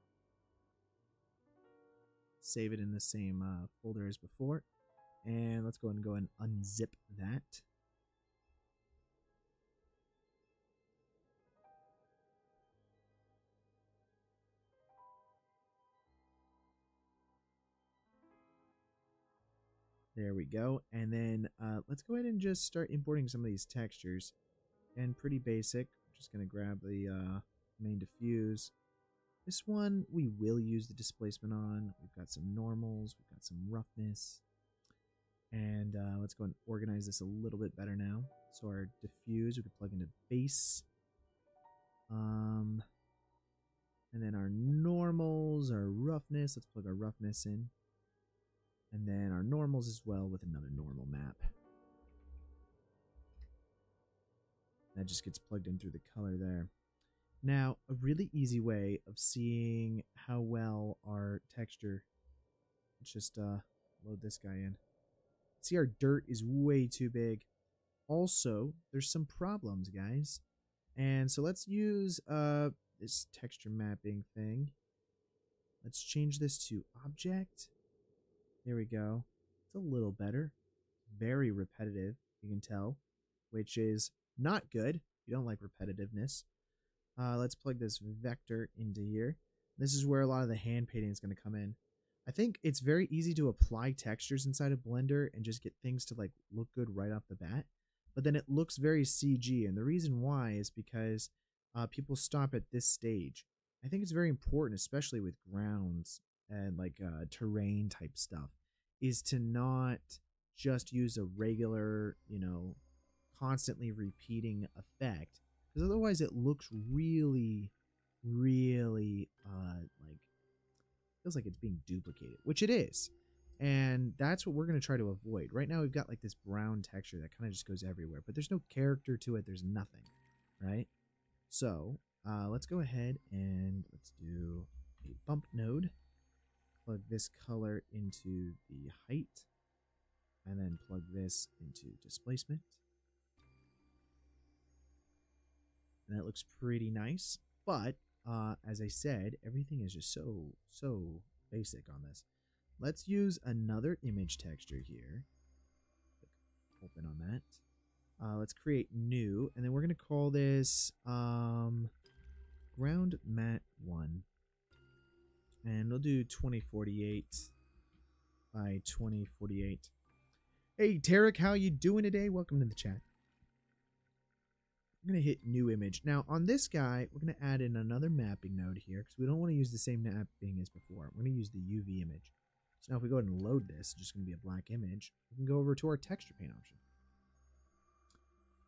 Save it in the same folder as before. And let's go ahead and unzip that. There we go. And then let's go ahead and just start importing some of these textures. And pretty basic. I'm just going to grab the main diffuse. This one we will use the displacement on. We've got some normals. We've got some roughness. And let's go and organize this a little bit better now. So our diffuse, we can plug into base. And then our normals, our roughness. Let's plug our roughness in. And then our normals as well with another normal map. That just gets plugged in through the color there. Now, a really easy way of seeing how well our texture, let's just load this guy in. See, our dirt is way too big. Also, there's some problems, guys. And so let's use this texture mapping thing. Let's change this to object. There we go. It's a little better. Very repetitive, you can tell, which is not good. You don't like repetitiveness. Let's plug this vector into here. This is where a lot of the hand painting is going to come in. I think it's very easy to apply textures inside of Blender and just get things to like look good right off the bat. But then it looks very CG, and the reason why is because people stop at this stage. I think it's very important, especially with grounds and like terrain type stuff, is to not just use a regular, you know, constantly repeating effect, because otherwise it looks really like feels like it's being duplicated, which it is. And that's what we're going to try to avoid. Right now we've got like this brown texture that kind of just goes everywhere, but there's no character to it. There's nothing, right? So let's go ahead and let's do a bump node. Plug this color into the height, and then plug this into displacement. And that looks pretty nice, but as I said, everything is just so basic on this. Let's use another image texture here. Open on that. Let's create new, and then we're going to call this ground mat 1. And we'll do 2048 by 2048. Hey, Tarek, how you doing today? Welcome to the chat. I'm going to hit new image. Now, on this guy, we're going to add in another mapping node here because we don't want to use the same mapping as before. We're going to use the UV image. So now if we go ahead and load this, it's just going to be a black image. We can go over to our texture paint option.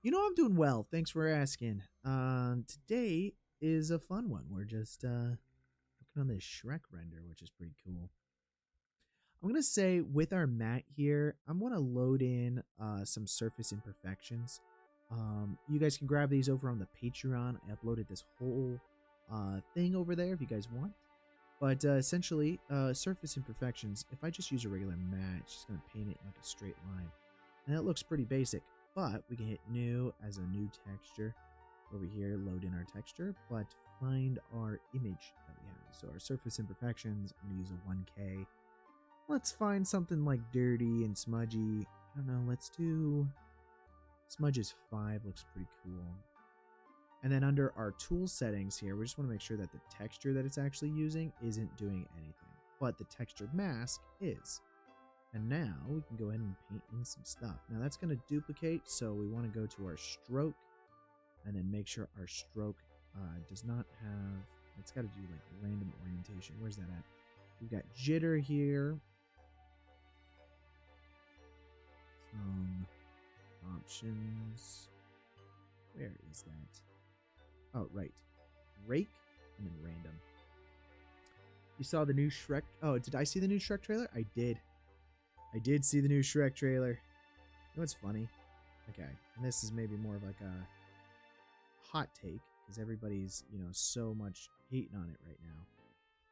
You know, I'm doing well. Thanks for asking. Today is a fun one. We're just looking on this Shrek render, which is pretty cool. I'm going to say with our mat here, I'm going to load in some surface imperfections. You guys can grab these over on the Patreon. I uploaded this whole thing over there if you guys want. But essentially, surface imperfections, if I just use a regular mat, it's just going to paint it in like a straight line. And it looks pretty basic, but we can hit new as a new texture. Over here, load in our texture, but find our image that we have. So our surface imperfections, I'm going to use a 1K. Let's find something like dirty and smudgy. I don't know, let's do... Smudges 5 looks pretty cool. And then under our tool settings here, we just want to make sure that the texture that it's actually using isn't doing anything, but the textured mask is. And now we can go ahead and paint in some stuff. Now that's going to duplicate, so we want to go to our stroke and then make sure our stroke does not have, it's got to do like random orientation. Where's that at? We've got jitter here. Some options. Where is that? Oh, right. Rake and then random. You saw the new Shrek? Oh, did I see the new Shrek trailer? I did. I did see the new Shrek trailer. know what's funny? Okay, and this is maybe more of like a hot take because everybody's, so much hating on it right now.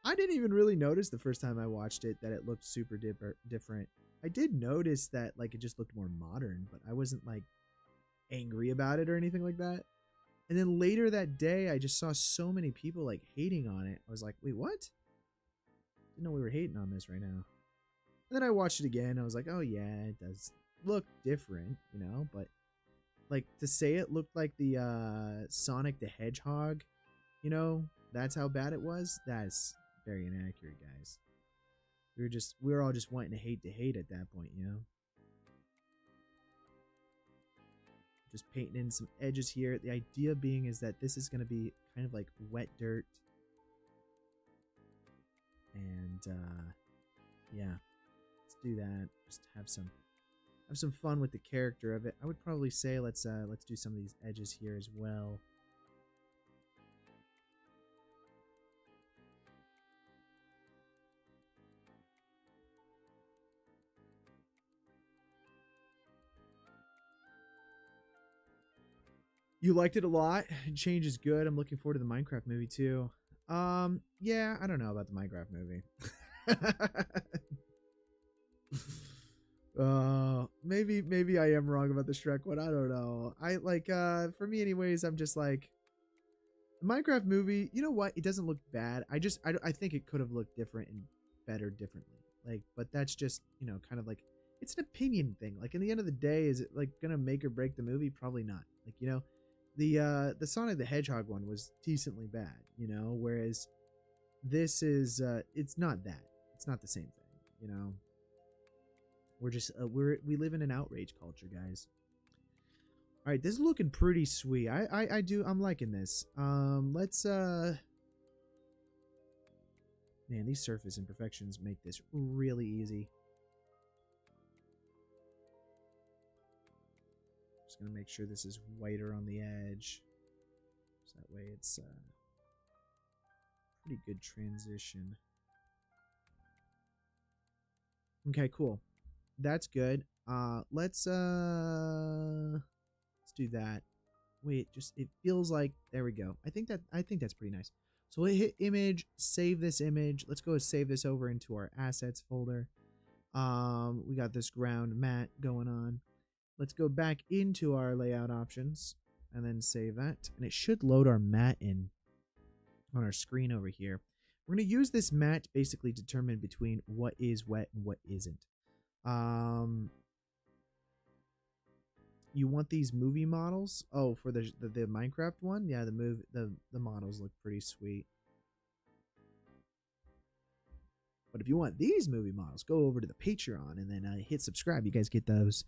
I didn't even really notice the first time I watched it that it looked super different. I did notice that like it just looked more modern, but I wasn't like angry about it or anything like that. And then later that day, I just saw so many people like hating on it. I was like, wait, what? Didn't know we were hating on this right now. And then I watched it again. I was like, oh yeah, it does look different, but like to say it looked like the Sonic the Hedgehog, that's how bad it was. That's very inaccurate, guys. We were all just wanting to hate at that point, Just painting in some edges here. The idea being is that this is going to be kind of like wet dirt. And yeah, let's do that. Just have some fun with the character of it. I would probably say let's do some of these edges here as well. You liked it a lot. Change is good. I'm looking forward to the Minecraft movie too. Yeah, I don't know about the Minecraft movie. Maybe I am wrong about the Shrek one. I don't know. I like for me anyways, I'm just like the Minecraft movie, you know what? It doesn't look bad. I think it could have looked different and better differently. Like, but that's just, kind of like it's an opinion thing. Like in the end of the day, is it like gonna make or break the movie? Probably not. Like, the Sonic the Hedgehog one was decently bad, whereas this is it's not that. It's not the same thing, We're just we live in an outrage culture, guys. All right, this is looking pretty sweet. I'm liking this. Let's man, these surface imperfections make this really easy. Just gonna make sure this is whiter on the edge, so that way it's pretty good transition. Okay, cool. That's good. Let's do that. Wait, it feels like there we go. I think that's pretty nice. So we'll hit image, save this image. Let's go save this over into our assets folder. We got this ground mat going on. Let's go back into our layout options and then save that. And it should load our mat in on our screen over here. We're going to use this mat to basically determine between what is wet and what isn't. You want these movie models? Oh, for the Minecraft one? Yeah, the models look pretty sweet. But if you want these movie models, go over to the Patreon and then hit subscribe. You guys get those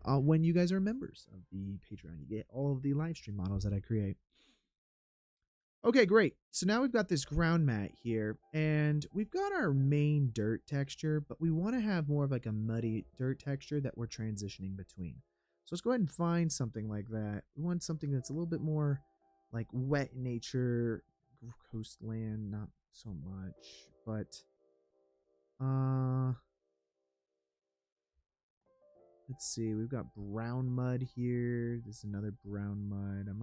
when you guys are members of the Patreon. You get all of the live stream models that I create. Okay, great. So now we've got this ground mat here, and we've got our main dirt texture, but we want to have more of like a muddy dirt texture that we're transitioning between. So let's go ahead and find something like that. We want something that's a little bit more like wet nature, coastland, not so much, but let's see. We've got brown mud here. This is another brown mud. I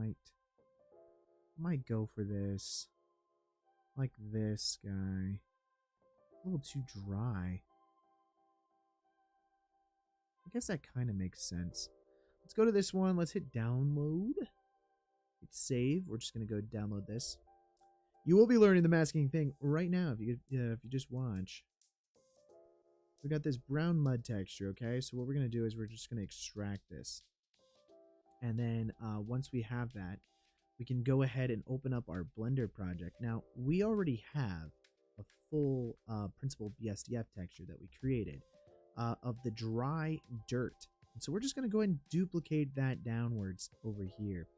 might go for this. Like this guy. A little too dry. I guess that kind of makes sense. Let's go to this one. Let's hit download. Hit save. We're just going to go download this. You will be learning the masking thing right now if you just watch. We got this brown mud texture, okay? So what we're going to do is we're just going to extract this. And then once we have that, we can go ahead and open up our Blender project. Now, we already have a full Principled BSDF texture that we created of the dry dirt. And so we're just going to go ahead and duplicate that downwards over here.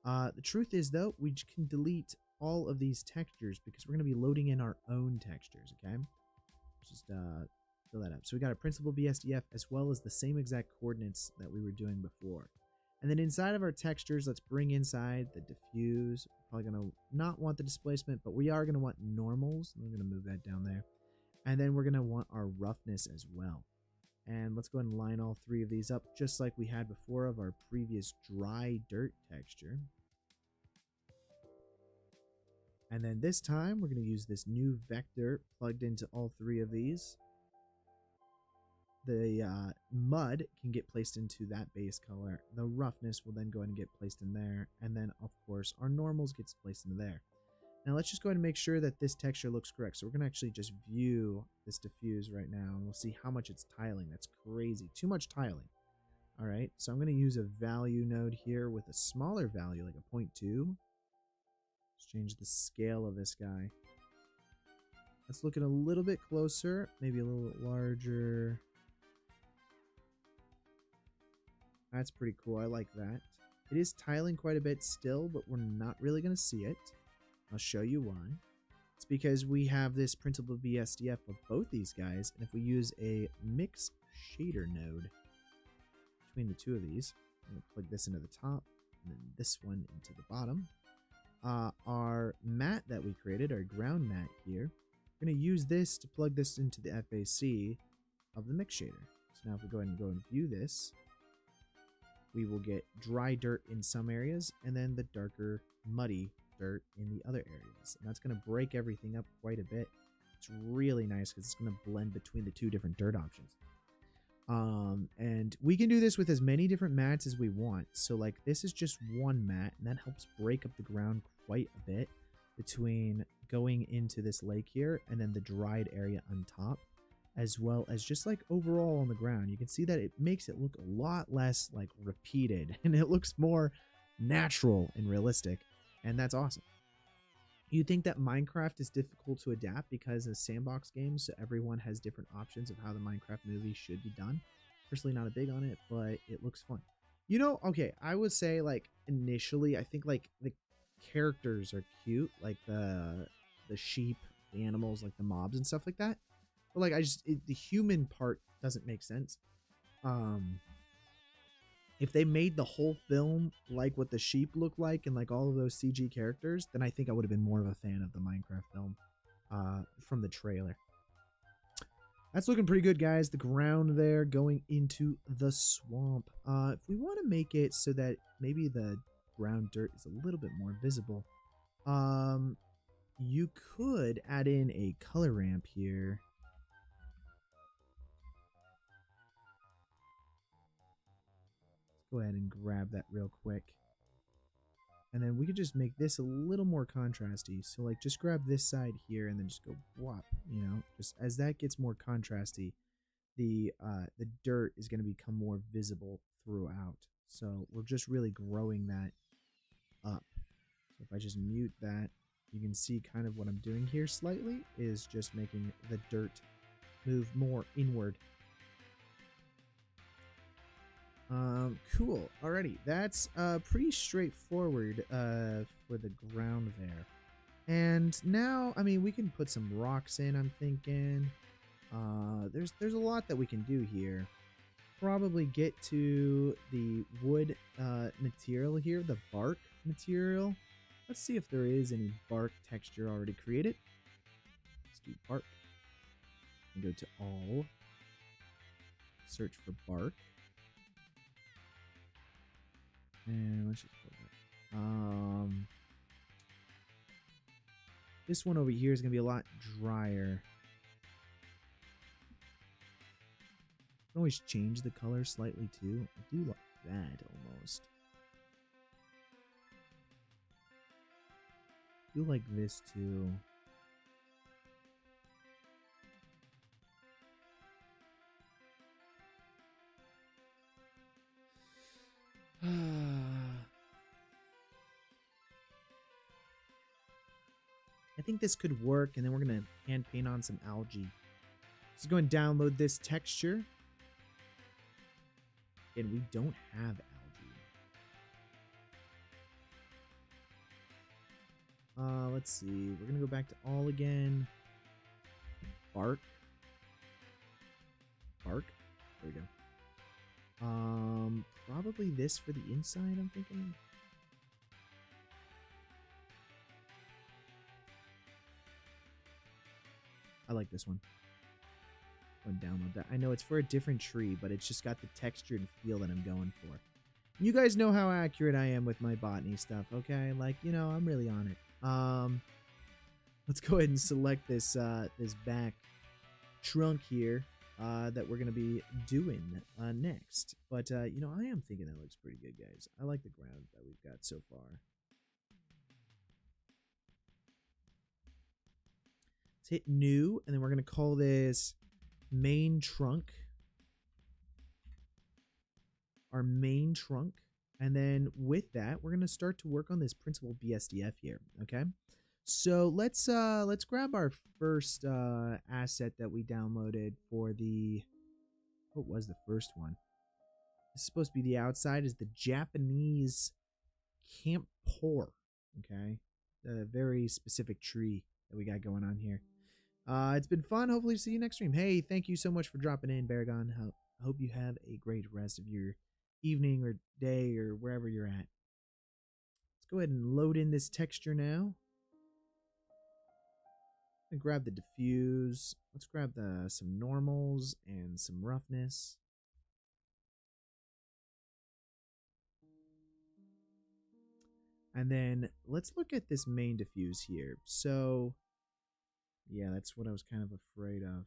The truth is, though, we can delete all of these textures because we're going to be loading in our own textures, okay? Just fill that up. So we got a Principled BSDF as well as the same exact coordinates that we were doing before. And then inside of our textures, let's bring inside the diffuse. We're probably going to not want the displacement, but we are going to want normals. I'm going to move that down there. And then we're going to want our roughness as well. And let's go ahead and line all three of these up just like we had before of our previous dry dirt texture. And then this time we're going to use this new vector plugged into all three of these. The mud can get placed into that base color. The roughness will then go ahead and get placed in there. And then, of course, our normals gets placed into there. Now, let's just go ahead and make sure that this texture looks correct. So we're going to actually just view this diffuse right now, and we'll see how much it's tiling. That's crazy. Too much tiling. All right, so I'm going to use a value node here with a smaller value, like a 0.2. Let's change the scale of this guy. Let's look at a little bit closer, maybe a little bit larger. That's pretty cool. I like that. It is tiling quite a bit still, but we're not really going to see it. I'll show you why. It's because we have this printable BSDF of both these guys, and if we use a mix shader node between the two of these, I'm going to plug this into the top, and then this one into the bottom. Our mat that we created, our ground mat here, we're going to use this to plug this into the FAC of the mix shader. So now if we go ahead and view this, we will get dry dirt in some areas, and then the darker, muddy dirt in the other areas. And that's going to break everything up quite a bit. It's really nice because it's going to blend between the two different dirt options. And we can do this with as many different mats as we want. So like this is just one mat, and that helps break up the ground quite a bit between going into this lake here and then the dried area on top, as well as just like overall on the ground. You can see that it makes it look a lot less like repeated, and it looks more natural and realistic, and that's awesome. You think that Minecraft is difficult to adapt because it's a sandbox game, so everyone has different options of how the Minecraft movie should be done. Personally, not a big on it, but it looks fun. You know, okay, I would say like initially, I think like the characters are cute, like the sheep, the animals, like the mobs and stuff like that. But like the human part doesn't make sense. If they made the whole film like what the sheep look like and like all of those CG characters, then I think I would have been more of a fan of the Minecraft film from the trailer. That's looking pretty good, guys. The ground there going into the swamp. If we want to make it so that maybe the ground dirt is a little bit more visible, you could add in a color ramp here. Go ahead and grab that real quick, and then we could just make this a little more contrasty. So like just grab this side here and then just go whop, you know, just as that gets more contrasty, the dirt is going to become more visible throughout. So we're just really growing that up. So if I just mute that, you can see kind of what I'm doing here slightly is just making the dirt move more inward. Cool. Alrighty, that's pretty straightforward for the ground there. And now, I mean, we can put some rocks in, I'm thinking. There's a lot that we can do here. Probably get to the wood material here, the bark material. Let's see if there is any bark texture already created. Let's do bark. And go to all. Search for bark. And let's just put that. This one over here is gonna be a lot drier. I can always change the color slightly too. I do like that almost. I do like this too. I think this could work, and then we're going to hand paint on some algae. Let's go and download this texture. And we don't have algae. Let's see. We're going to go back to all again. Bark. Bark. There we go. Probably this for the inside, I'm thinking. I like this one. Go and download that. I know it's for a different tree, but it's just got the texture and feel that I'm going for. You guys know how accurate I am with my botany stuff, okay? Like, you know, I'm really on it. Let's go ahead and select this this back trunk here that we're gonna be doing next. But you know, I am thinking that looks pretty good, guys. I like the ground that we've got so far. Let's hit new, and then we're gonna call this main trunk. Our main trunk. And then with that, we're gonna start to work on this principal BSDF here. Okay. So let's grab our first asset that we downloaded for the, what was the first one? This is supposed to be the outside, is the Japanese camp pour. Okay. A very specific tree that we got going on here. It's been fun. Hopefully see you next stream. Hey, thank you so much for dropping in, Baragon. I hope you have a great rest of your evening or day or wherever you're at. Let's go ahead and load in this texture now. And grab the diffuse. Let's grab some normals and some roughness. And then let's look at this main diffuse here. So yeah, that's what I was kind of afraid of.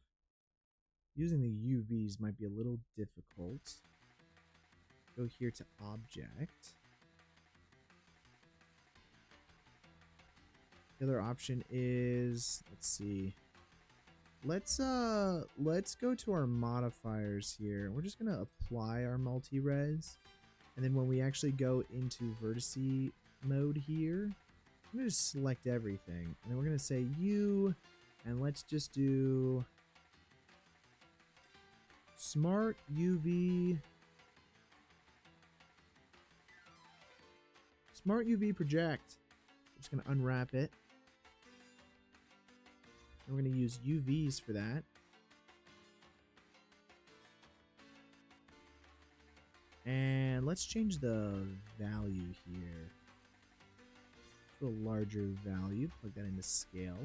Using the UVs might be a little difficult. Go here to object. The other option is, let's see. Let's go to our modifiers here. We're just gonna apply our multi-res. And then when we actually go into vertice mode here, I'm gonna just select everything. And then we're gonna say U, and let's just do Smart UV. Smart UV project. I'm just going to unwrap it. And we're going to use UVs for that. And let's change the value here to a larger value. Plug that into scale.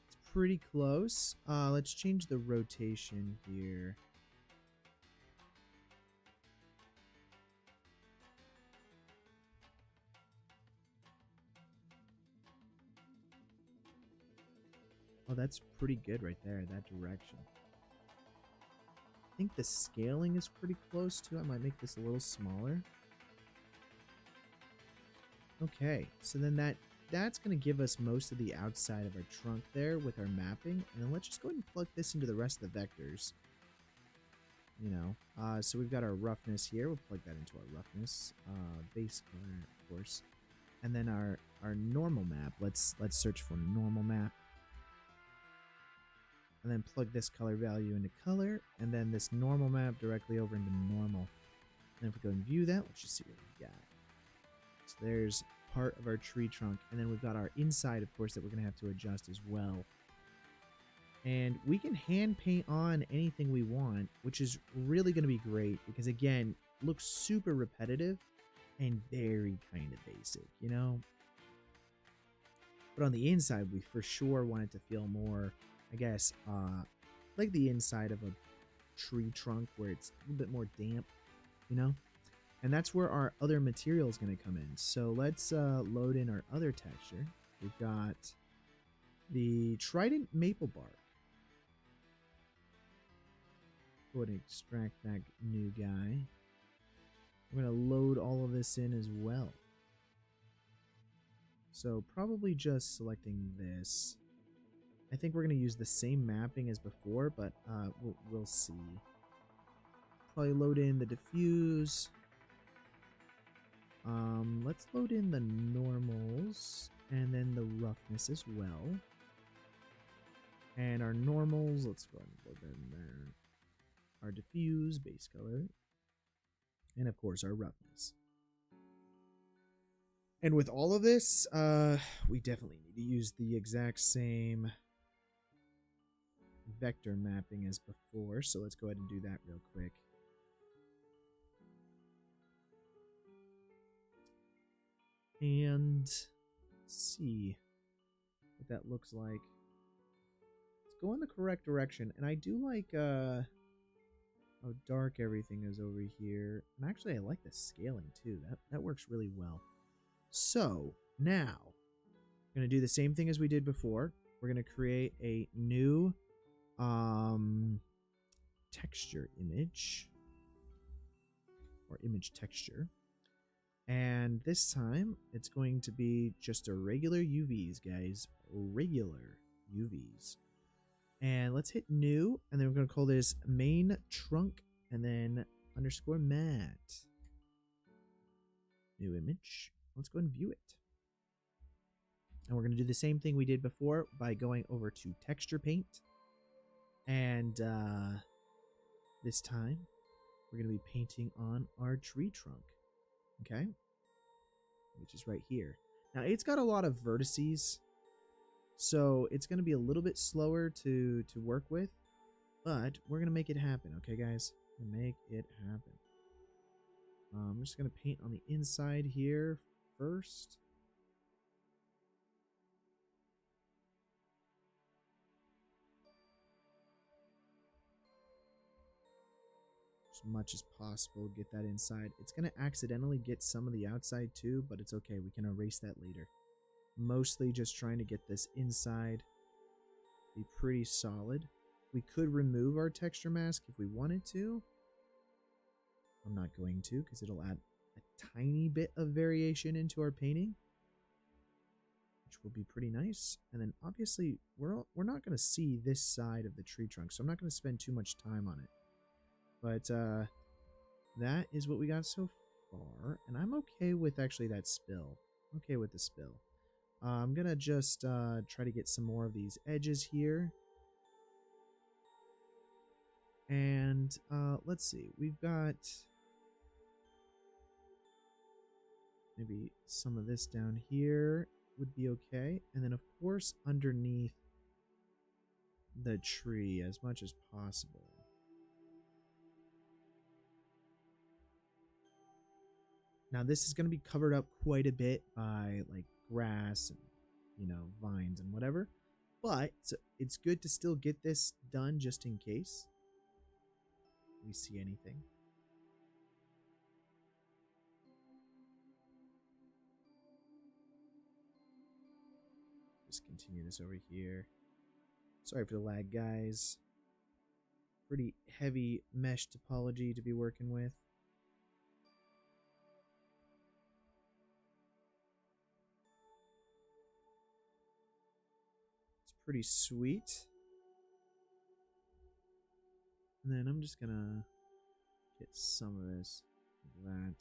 It's pretty close. Let's change the rotation here. Oh, that's pretty good right there, that direction. I think the scaling is pretty close too. I might make this a little smaller. Okay, so then that's going to give us most of the outside of our trunk there with our mapping. And then let's just go ahead and plug this into the rest of the vectors. You know, so we've got our roughness here. We'll plug that into our roughness. Base color, of course. And then our normal map. Let's search for normal map. And then plug this color value into color, and then this normal map directly over into normal. And if we go and view that, let's just see what we got. So there's part of our tree trunk, and then we've got our inside, of course, that we're going to have to adjust as well. And we can hand paint on anything we want, which is really going to be great because, again, looks super repetitive and very kind of basic, you know? But on the inside, we for sure want it to feel more, I guess, like the inside of a tree trunk where it's a little bit more damp, you know? And that's where our other material is going to come in. So let's load in our other texture. We've got the Trident Maple Bark. Go ahead and extract that new guy. We're going to load all of this in as well. So probably just selecting this. I think we're going to use the same mapping as before, but we'll see. Probably load in the diffuse. Let's load in the normals and then the roughness as well. And our normals, let's go ahead and load that in there. Our diffuse, base color, and of course our roughness. And with all of this, we definitely need to use the exact same vector mapping as before, so let's go ahead and do that real quick. And let's see. what that looks like. Let's go in the correct direction. And I do like how dark everything is over here. And actually, I like the scaling too. That works really well. So now we're going to do the same thing as we did before. We're going to create a new texture image or image texture. And this time it's going to be just a regular UVs, guys. Regular UVs. And let's hit new, and then we're going to call this main trunk and then underscore matte. New image. Let's go and view it. And we're going to do the same thing we did before by going over to texture paint. And this time we're going to be painting on our tree trunk. Okay? Which is right here. Now it's got a lot of vertices, so it's going to be a little bit slower to work with, but we're going to make it happen. Okay, guys? Make it happen. I'm just going to paint on the inside here first. As much as possible, get that inside. It's going to accidentally get some of the outside too, but it's okay. We can erase that later. Mostly just trying to get this inside be pretty solid. We could remove our texture mask if we wanted to. I'm not going to, because it'll add a tiny bit of variation into our painting, which will be pretty nice. And then obviously we're not going to see this side of the tree trunk, so I'm not going to spend too much time on it. But that is what we got so far, and I'm okay with actually that spill. Okay with the spill. I'm gonna just try to get some more of these edges here. And let's see, we've got maybe some of this down here would be okay. And then of course underneath the tree as much as possible. Now this is going to be covered up quite a bit by like grass and, you know, vines and whatever. But it's good to still get this done just in case we see anything. Just continue this over here. Sorry for the lag, guys. Pretty heavy mesh topology to be working with. Pretty sweet. And then I'm just gonna get some of this, like that.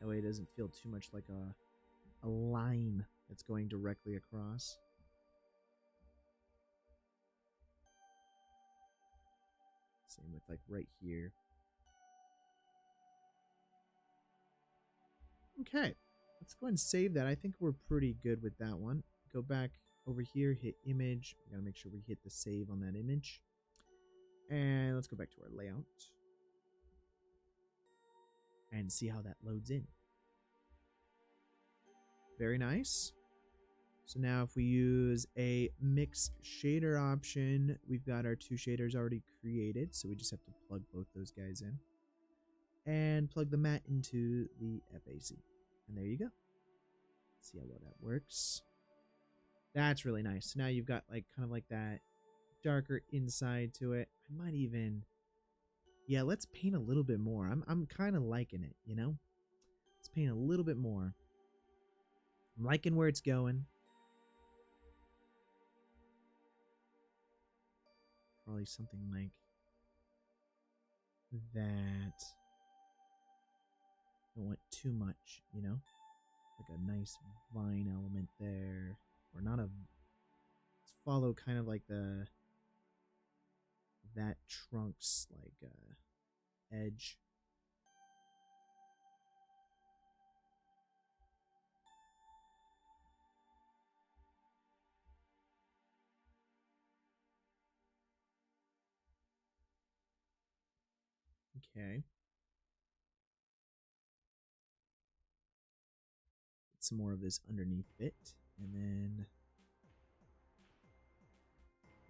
That way it doesn't feel too much like a line that's going directly across. Same with like right here. Okay, let's go ahead and save that. I think we're pretty good with that one. Go back over here, hit image. We gotta make sure we hit the save on that image. And let's go back to our layout and see how that loads in. Very nice. So now if we use a mix shader option, we've got our two shaders already created. So we just have to plug both those guys in and plug the matte into the FAC. And there you go. Let's see how well that works. That's really nice. So now you've got like kind of like that darker inside to it. I might even, yeah, let's paint a little bit more. I'm kind of liking it, you know? Let's paint a little bit more. I'm liking where it's going. Probably something like that. Don't want too much, you know? Like a nice vine element there. Or not a, let's follow kind of like that trunk's like edge. Okay. Get some more of this underneath bit, and then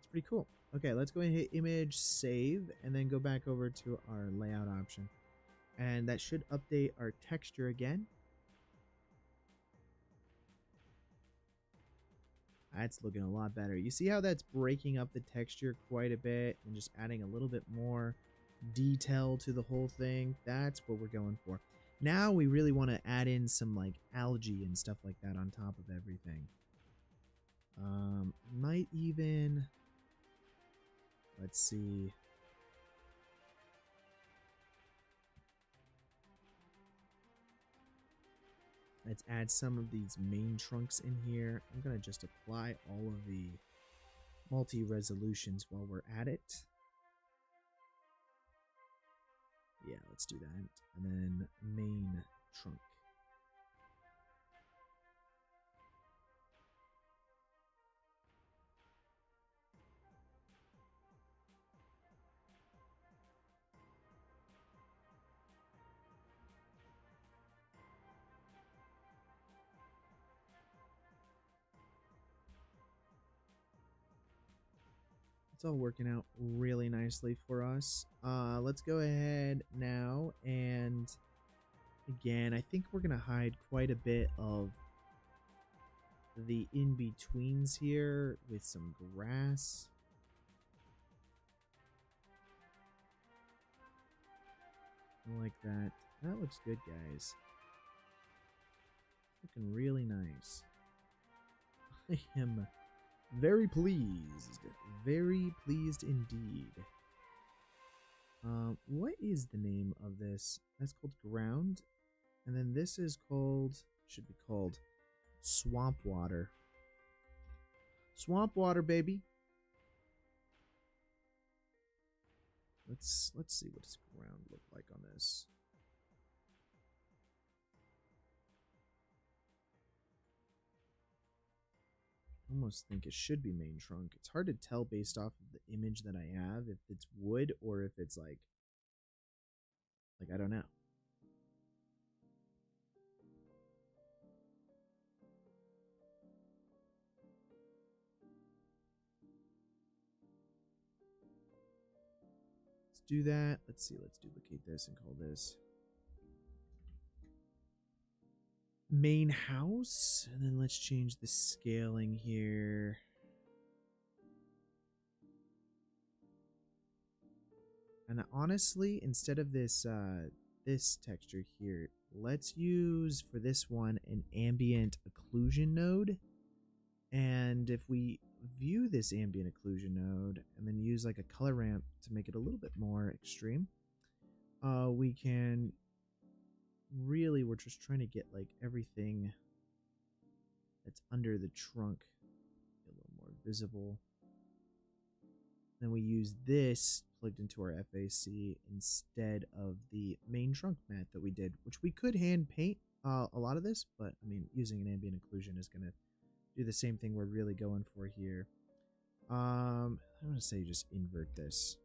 pretty cool. Okay, let's go ahead and hit image save and then go back over to our layout option. And that should update our texture again. That's looking a lot better. You see how that's breaking up the texture quite a bit and just adding a little bit more detail to the whole thing? That's what we're going for. Now we really want to add in some like algae and stuff like that on top of everything. Might even, let's see. Let's add some of these main trunks in here. I'm going to just apply all of the multi-resolutions while we're at it. Yeah, let's do that. And then main trunk. It's all working out really nicely for us. Let's go ahead now, and again, I think we're gonna hide quite a bit of the in-betweens here with some grass. I like that. That looks good, guys. Looking really nice. I am very pleased. Very pleased indeed. What is the name of this? That's called ground. And then this is called, should be called swamp water. Swamp water, baby. Let's see what does ground look like on this. Almost think it should be main trunk. It's hard to tell based off of the image that I have if it's wood or if it's like I don't know. Let's do that. Let's see. Let's duplicate this and call this main house. And then let's change the scaling here. And honestly, instead of this this texture here, let's use for this one an ambient occlusion node. And if we view this ambient occlusion node and then use like a color ramp to make it a little bit more extreme, we can really, we're just trying to get like everything that's under the trunk a little more visible. Then we use this plugged into our FAC instead of the main trunk mat that we did, which we could hand paint a lot of this, but I mean, using an ambient occlusion is going to do the same thing we're really going for here. I'm going to say just invert this.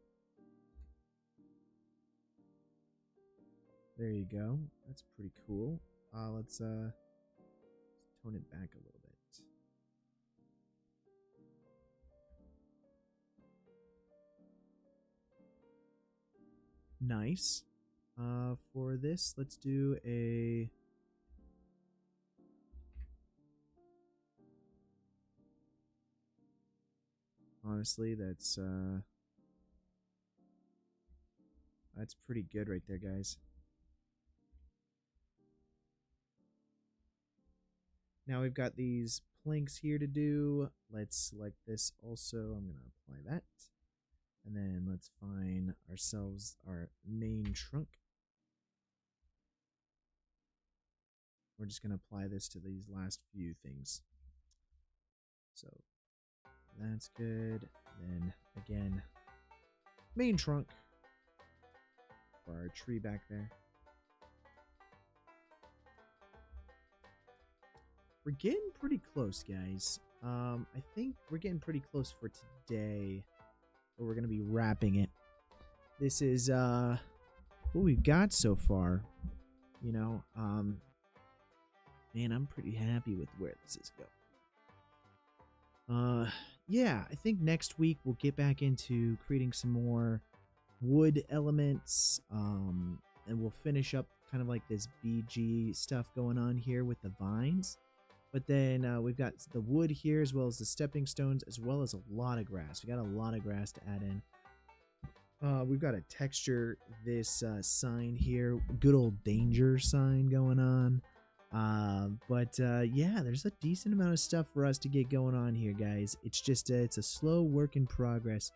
There you go. That's pretty cool. Let's tone it back a little bit. Nice. For this, let's do a honestly, that's pretty good right there, guys. Now we've got these planks here to do. Let's select this also. I'm going to apply that. And then let's find ourselves our main trunk. We're just going to apply this to these last few things. So that's good. Then again, main trunk for our tree back there. We're getting pretty close, guys. I think we're getting pretty close for today. But we're going to be wrapping it. This is what we've got so far. You know, man, I'm pretty happy with where this is going. yeah, I think next week we'll get back into creating some more wood elements, and we'll finish up kind of like this BG stuff going on here with the vines. But then we've got the wood here as well as the stepping stones, as well as a lot of grass. We got a lot of grass to add in. We've got a texture this sign here, good old danger sign going on. Yeah, there's a decent amount of stuff for us to get going on here, guys. It's just it's a slow work in progress.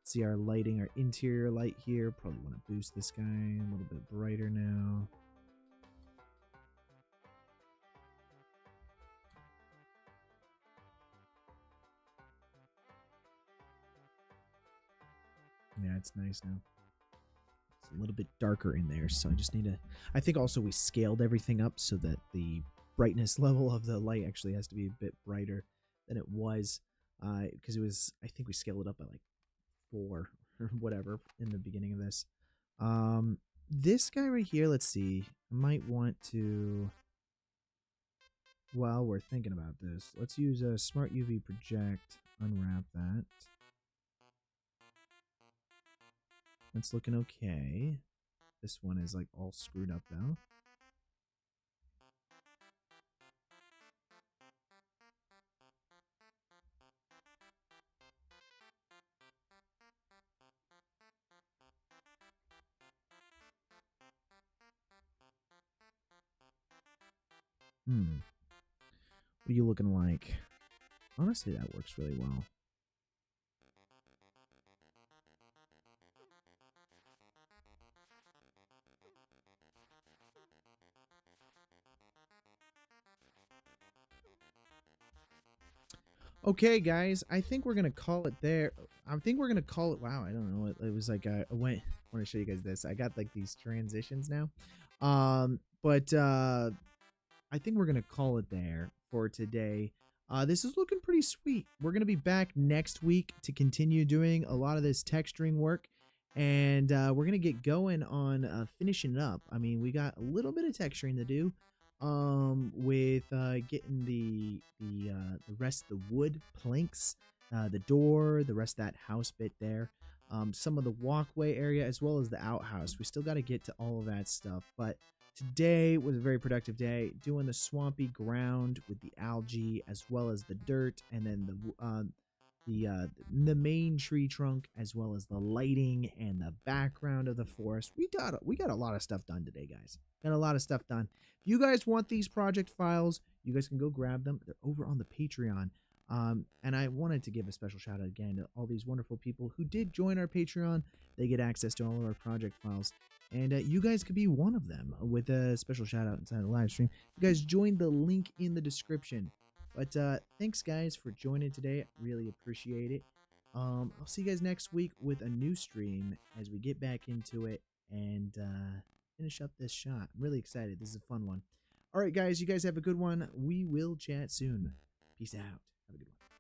See our lighting, our interior light here. Probably want to boost this guy a little bit brighter now. Yeah, it's nice now. It's a little bit darker in there, so I just need to... I think also we scaled everything up so that the brightness level of the light actually has to be a bit brighter than it was. Because it was... I think we scaled it up by like 4 or whatever in the beginning of this. This guy right here, let's see. I might want to... While we're thinking about this, let's use a Smart UV Project. Unwrap that. That's looking okay. This one is like all screwed up though. What are you looking like? Honestly, that works really well. Okay, guys, I think we're gonna call it there. I think we're gonna call it. Wow, I don't know. It was like I went. I want to show you guys this. I got like these transitions now, but I think we're gonna call it there for today. This is looking pretty sweet. We're gonna be back next week to continue doing a lot of this texturing work, and we're gonna get going on finishing it up. I mean, we got a little bit of texturing to do, with getting the rest of the wood planks, the door, the rest of that house bit there, some of the walkway area, as well as the outhouse. We still got to get to all of that stuff, but today was a very productive day doing the swampy ground with the algae as well as the dirt, and then the main tree trunk, as well as the lighting and the background of the forest. We got a lot of stuff done today, guys. Got a lot of stuff done. If you guys want these project files, you guys can go grab them. They're over on the Patreon. And I wanted to give a special shout out again to all these wonderful people who did join our Patreon. They get access to all of our project files. And you guys could be one of them with a special shout out inside the live stream. You guys join the link in the description. But thanks, guys, for joining today. Really appreciate it. I'll see you guys next week with a new stream as we get back into it and finish up this shot. I'm really excited. This is a fun one. All right, guys, you guys have a good one. We will chat soon. Peace out. Have a good one.